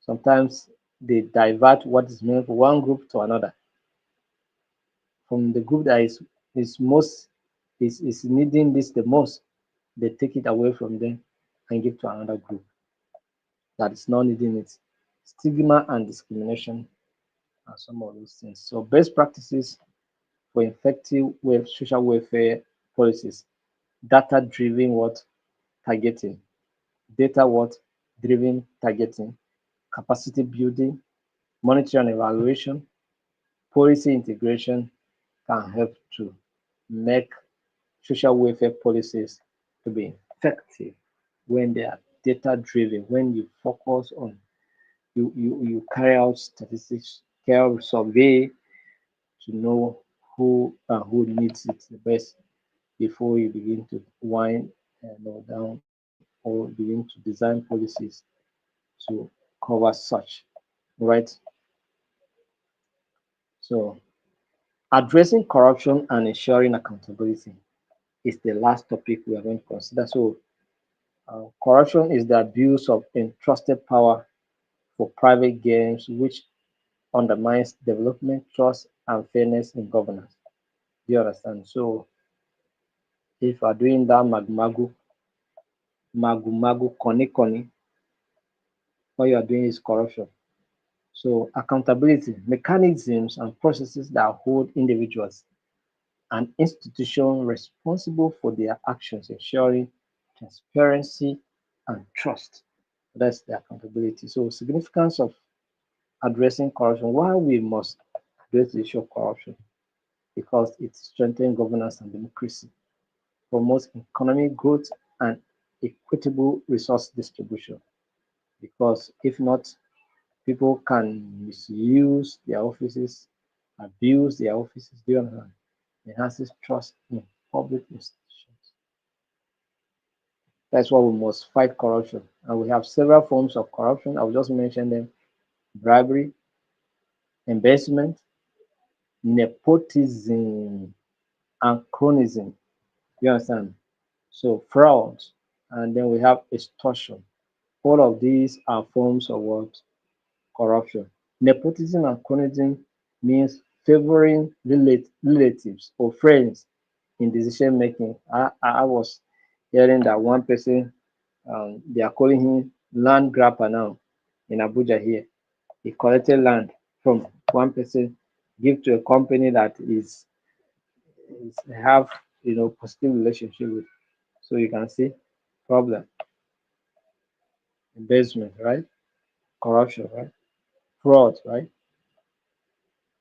Sometimes they divert what is meant for one group to another. From the group that is most is needing this the most, they take it away from them and give to another group that is not needing it. Stigma and discrimination are some of those things. So best practices for effective social welfare policies, data driven what targeting, data what driven targeting, capacity building, monitoring and evaluation, policy integration can help to make social welfare policies to be effective when they are data driven, when you focus on you carry out statistics, carry out survey to know who needs it the best before you begin to wind down or begin to design policies to cover such, right? So addressing corruption and ensuring accountability is the last topic we are going to consider. So corruption is the abuse of entrusted power for private gains, which undermines development, trust, and fairness in governance. Do you understand? So if you are doing that magu, koni, what you are doing is corruption. So accountability, mechanisms and processes that hold individuals and institutions responsible for their actions, ensuring transparency and trust. That's the accountability. So significance of addressing corruption. Why we must address the issue of corruption? Because it strengthens governance and democracy, promotes economic growth and equitable resource distribution. Because if not, people can misuse their offices, abuse their offices, do you understand? Enhances trust in public institutions. That's why we must fight corruption. And we have several forms of corruption. I'll just mention them: bribery, embezzlement, nepotism, and cronyism. You understand? So fraud, and then we have extortion. All of these are forms of what? Corruption. Nepotism and cronyism means favoring relatives or friends in decision making. I was hearing that one person, they are calling him land grabber now. in Abuja here. He collected land from one person, give to a company that is have positive relationship with. So you can see problem, embezzlement, right? Corruption, right? Fraud, right?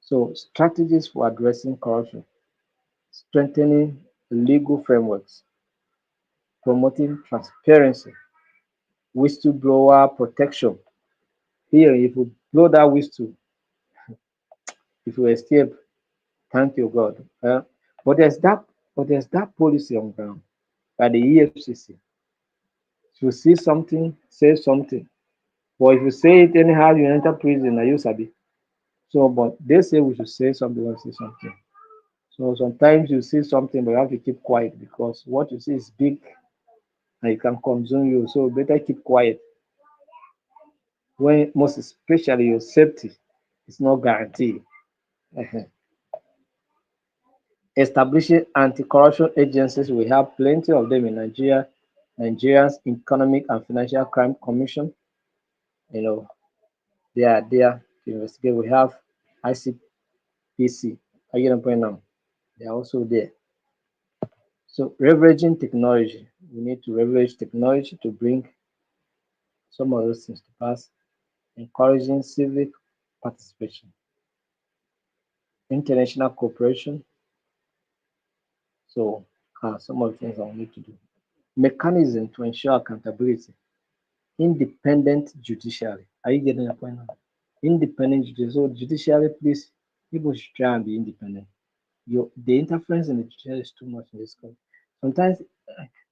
So strategies for addressing corruption, strengthening legal frameworks, promoting transparency, whistleblower protection. Here, if you blow that whistle, if you escape, thank you God. But there's that policy on ground by the EFCC. If you see something, say something. But if you say it anyhow, you enter prison, are you sabi? So, but they say we should say something or say something. So sometimes you see something, but you have to keep quiet because what you see is big and it can consume you. So better keep quiet. When most especially your safety is not guaranteed. Establishing anti-corruption agencies, we have plenty of them in Nigeria. Nigeria's Economic and Financial Crime Commission, you know, they are there to investigate. We have ICPC, are you point now? They are also there. So leveraging technology, we need to leverage technology to bring some of those things to pass, encouraging civic participation, international cooperation. So some of the things I will need to do. Mechanism to ensure accountability, independent judiciary. Are you getting the point now? Independent judiciary. So judiciary, please, people should try and be independent. The interference in the judiciary is too much in this country. Sometimes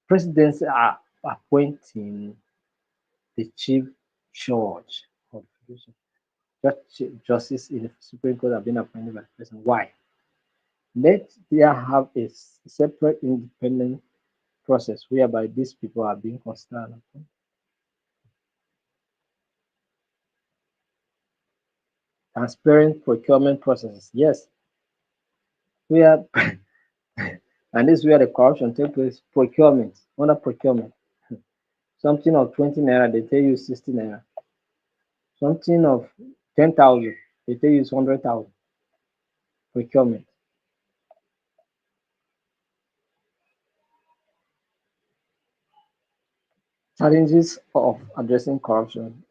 presidents are appointing the chief judge of the federation. Justice in the Supreme Court have been appointed by the president. Why? Let there have a separate independent process whereby these people are being considered. Transparent procurement processes. Yes, we are, and this is where the corruption takes place. Procurement, under procurement. Something of 20 naira, they tell you 60 naira. Something of 10,000, they tell you 100,000. Procurement. Challenges of addressing corruption.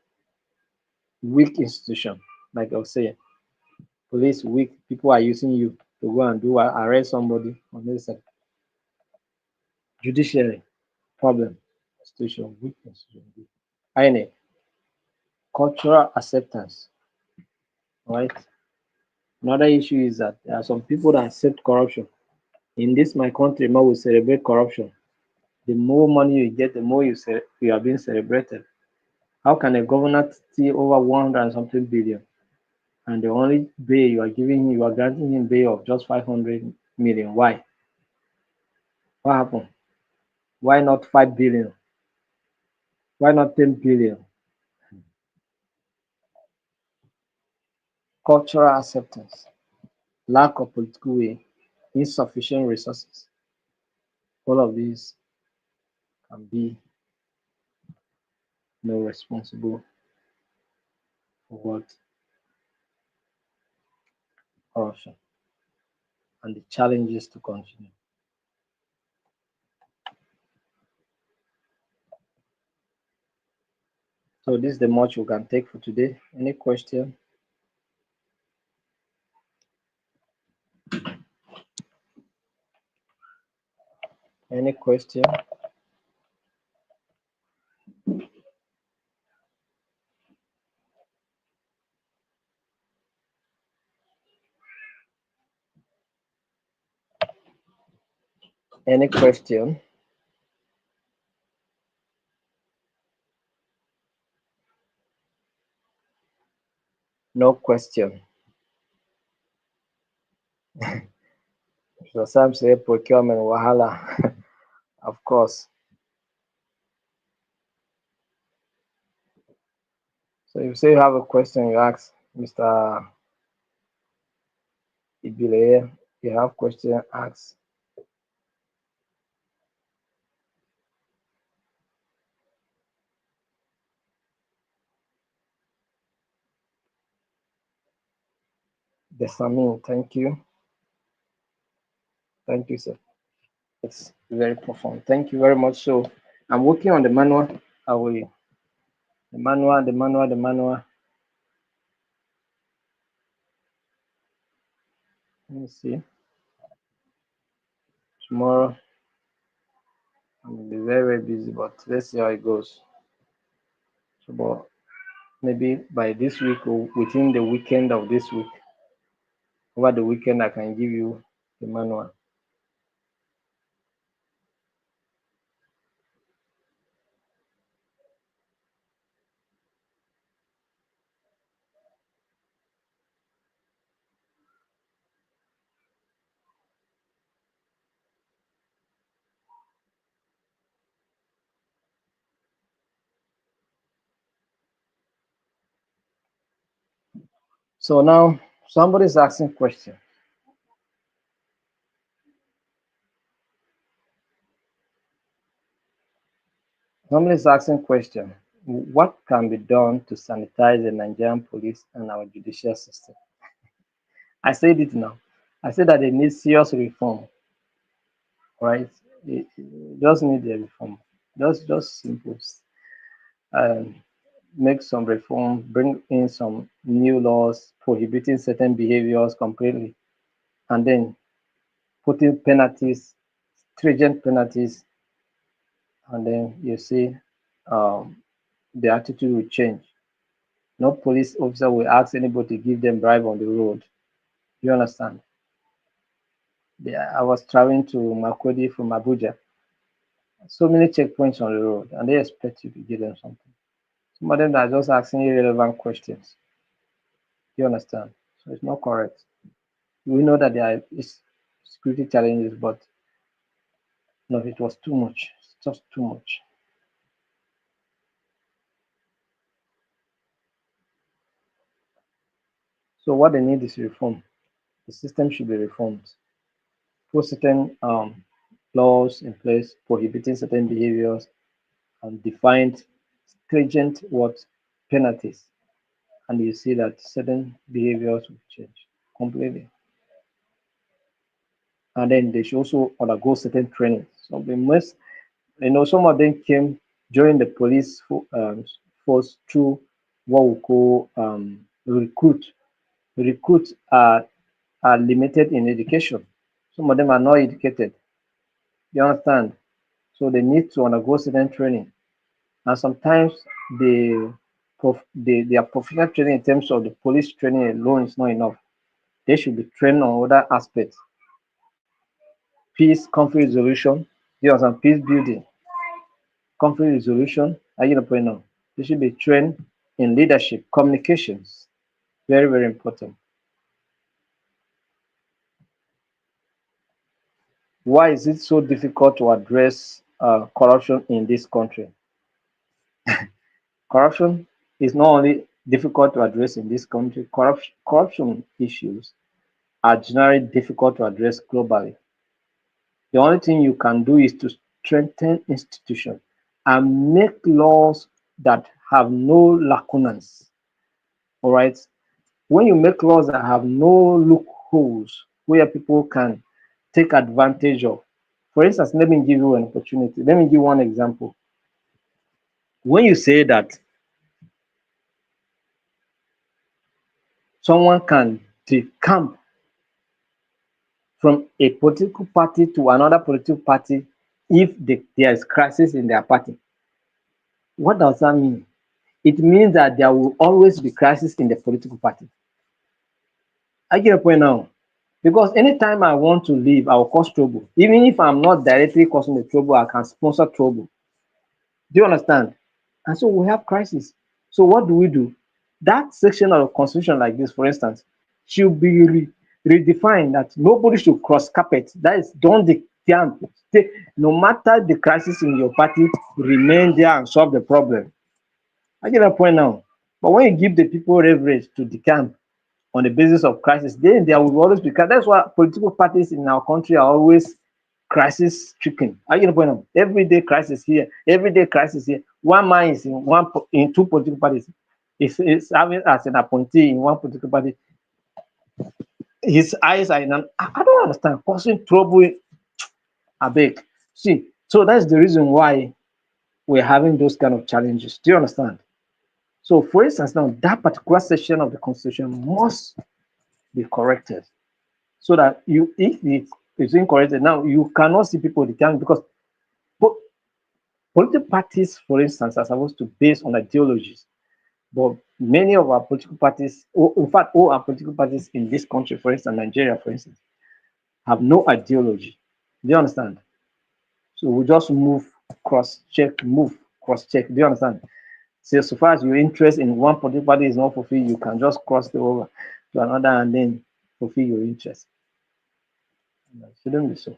Weak institution, like I was saying, police weak. People are using you to go and do arrest somebody on this side. Judiciary problem. Institution weak institution. INEC, cultural acceptance. Right. Another issue is that there are some people that accept corruption. In this my country, more we celebrate corruption. The more money you get, the more you are being celebrated. How can a governor steal over 100 and something billion, and the only bail you are granting him bail of just 500 million? Why? What happened? Why not 5 billion? Why not 10 billion? Cultural acceptance, lack of political will, insufficient resources. All of these can be no responsible for what corruption and the challenges to continue. So this is the much we can take for today. Any question? Any question? Any question? No question. So some say procurement wahala. Of course. So if you say you have a question, you ask Mr. Ibile. You have question, ask. Desamin, thank you. Thank you, sir. It's very profound. Thank you very much. So I'm working on the manual. I will the manual. Let me see. Tomorrow I'm gonna be very, very busy, but let's see how it goes. So but maybe by this week or within the weekend of this week, over the weekend I can give you the manual. So now somebody's asking question. Somebody's asking question. What can be done to sanitize the Nigerian police and our judicial system? I said it now. I said that they need serious reform, right? It just need a reform. Just simple. Um, make some reform, bring in some new laws prohibiting certain behaviors completely, and then putting penalties, stringent penalties, and then you see um, the attitude will change. No police officer will ask anybody to give them bribe on the road. You understand? Yeah, I was traveling to Makodi from Abuja. So many checkpoints on the road, and they expect you to give them something. Some of them are just asking irrelevant questions. You understand? So it's not correct. We know that there are security challenges, but no, it was too much. It's just too much. So what they need is reform. The system should be reformed. Put certain laws in place prohibiting certain behaviors and defined stringent what penalties, and you see that certain behaviors will change completely. And then they should also undergo certain training. So they must, some of them came join the police force through what we call recruit. Recruits are limited in education. Some of them are not educated. You understand? So they need to undergo certain training. And sometimes their professional training in terms of the police training alone is not enough. They should be trained on other aspects. Peace, conflict resolution, you understand, peace building, conflict resolution. Are you the point now? They should be trained in leadership, communications. Very, very important. Why is it so difficult to address corruption in this country? Corruption is not only difficult to address in this country, corruption issues are generally difficult to address globally. The only thing you can do is to strengthen institutions and make laws that have no lacunas. All right. When you make laws that have no loopholes where people can take advantage of, for instance, let me give you an opportunity. Let me give one example. When you say that someone can decamp from a political party to another political party if there is crisis in their party, what does that mean? It means that there will always be crisis in the political party. I get a point now. Because anytime I want to leave, I will cause trouble. Even if I'm not directly causing the trouble, I can sponsor trouble. Do you understand? And so we have crisis. So what do we do? That section of the constitution, like this, for instance, should be redefined that nobody should cross carpet. That is, don't decamp. No matter the crisis in your party, remain there and solve the problem. I get a point now. But when you give the people leverage to decamp on the basis of crisis, then there will always be. That's why political parties in our country are always crisis stricken. I get the point now. Everyday crisis here, everyday crisis here. One man is in two political parties. Is having as an appointee in one political party. his eyes are in an, I don't understand, causing trouble. I beg. See, so that's the reason why we're having those kind of challenges. Do you understand? So, for instance, now that particular section of the constitution must be corrected so that you, if it's incorrect, now you cannot see people decline because po- political parties, for instance, are supposed to base on ideologies. But many of our political parties, or in fact, all our political parties in this country, for instance, Nigeria, for instance, have no ideology. Do you understand? So we just move, cross check, move, cross check. Do you understand? So far as your interest in one political party is not fulfilled, you can just cross the over to another and then fulfill your interest. It shouldn't be so.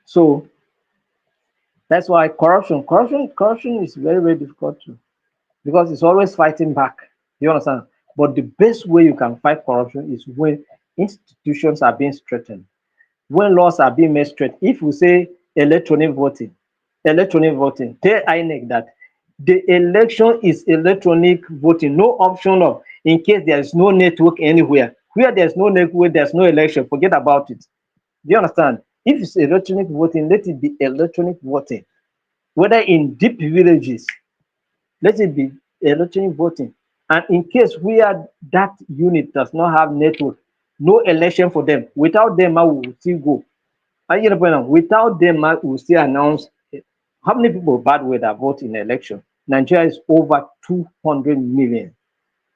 So that's why corruption is very, very difficult to because it's always fighting back. You understand? But the best way you can fight corruption is when institutions are being strengthened, when laws are being made straight. If we say electronic voting, tell INEC that the election is electronic voting, no option of in case there is no network anywhere. Where there's no network, there's no election. Forget about it. Do you understand? If it's electronic voting, let it be electronic voting. Whether in deep villages, let it be electronic voting. And in case where that unit does not have network, no election for them. Without them, I will still go. And you know, without them, I will still announce how many people bad way that vote in the election. Nigeria is over 200 million.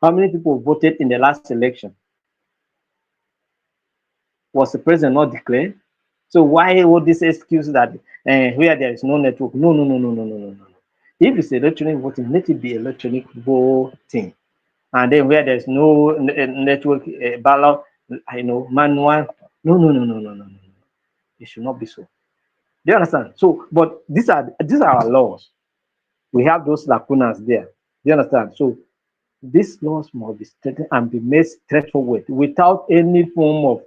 How many people voted in the last election? Was the president not declared? So why all this excuse that where there is no network? No, no, no, no, no, no, no, no. If it's electronic voting, let it be electronic voting. And then where there's no network ballot, manual. No, no, no, no, no, no, no. It should not be so. Do you understand? So, but these are our laws. We have those lacunas there. Do you understand? So these laws must be straightened and be made straightforward without any form of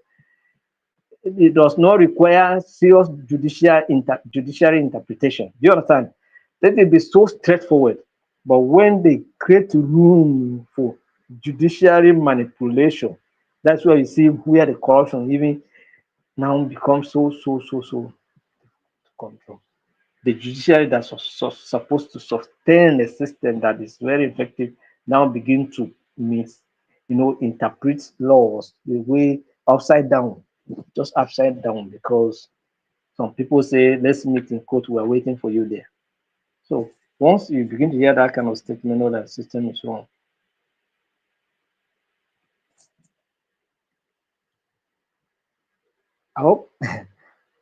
it does not require serious judiciary interpretation. Do you understand? Let it be so straightforward. But when they create room for judiciary manipulation, that's where you see where the corruption even now becomes so control. The judiciary that's supposed to sustain a system that is very effective now begin to interpret laws the way upside down, just upside down because some people say, let's meet in court, we're waiting for you there. So once you begin to hear that kind of statement, know that system is wrong. I hope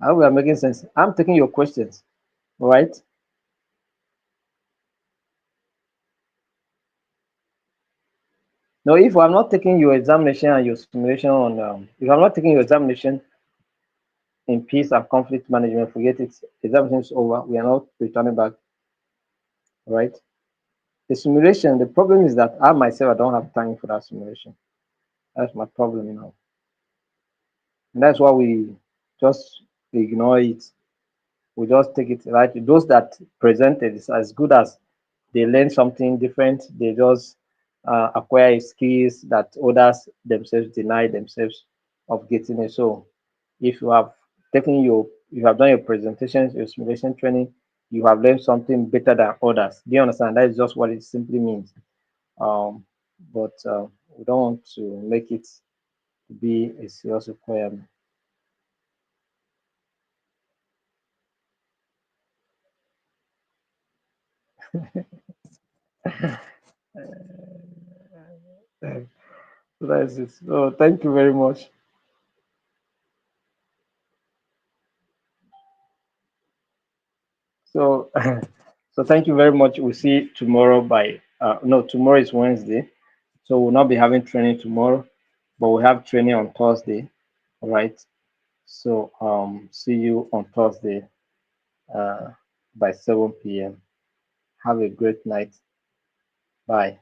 I hope we are making sense. I'm taking your questions, all right? Now, if I'm not taking your examination and your simulation on, if I'm not taking your examination in peace and conflict management, forget it. Examination is over. We are not returning back, all right? The simulation, the problem is that I myself, I don't have time for that simulation. That's my problem, And that's why we just ignore it. We just take it right. Those that presented is as good as they learn something different. They just acquire skills that others themselves deny themselves of getting it. So if you have done your presentations, your simulation training, you have learned something better than others. Do you understand? That is just what it simply means. Um, but we don't want to make it be a serious requirement. So that's it. So thank you very much. So so thank you very much. We'll see tomorrow by no, tomorrow is Wednesday. So we'll not be having training tomorrow, but we have training on Thursday. All right. So see you on Thursday uh by 7 p.m. Have a great night. Bye.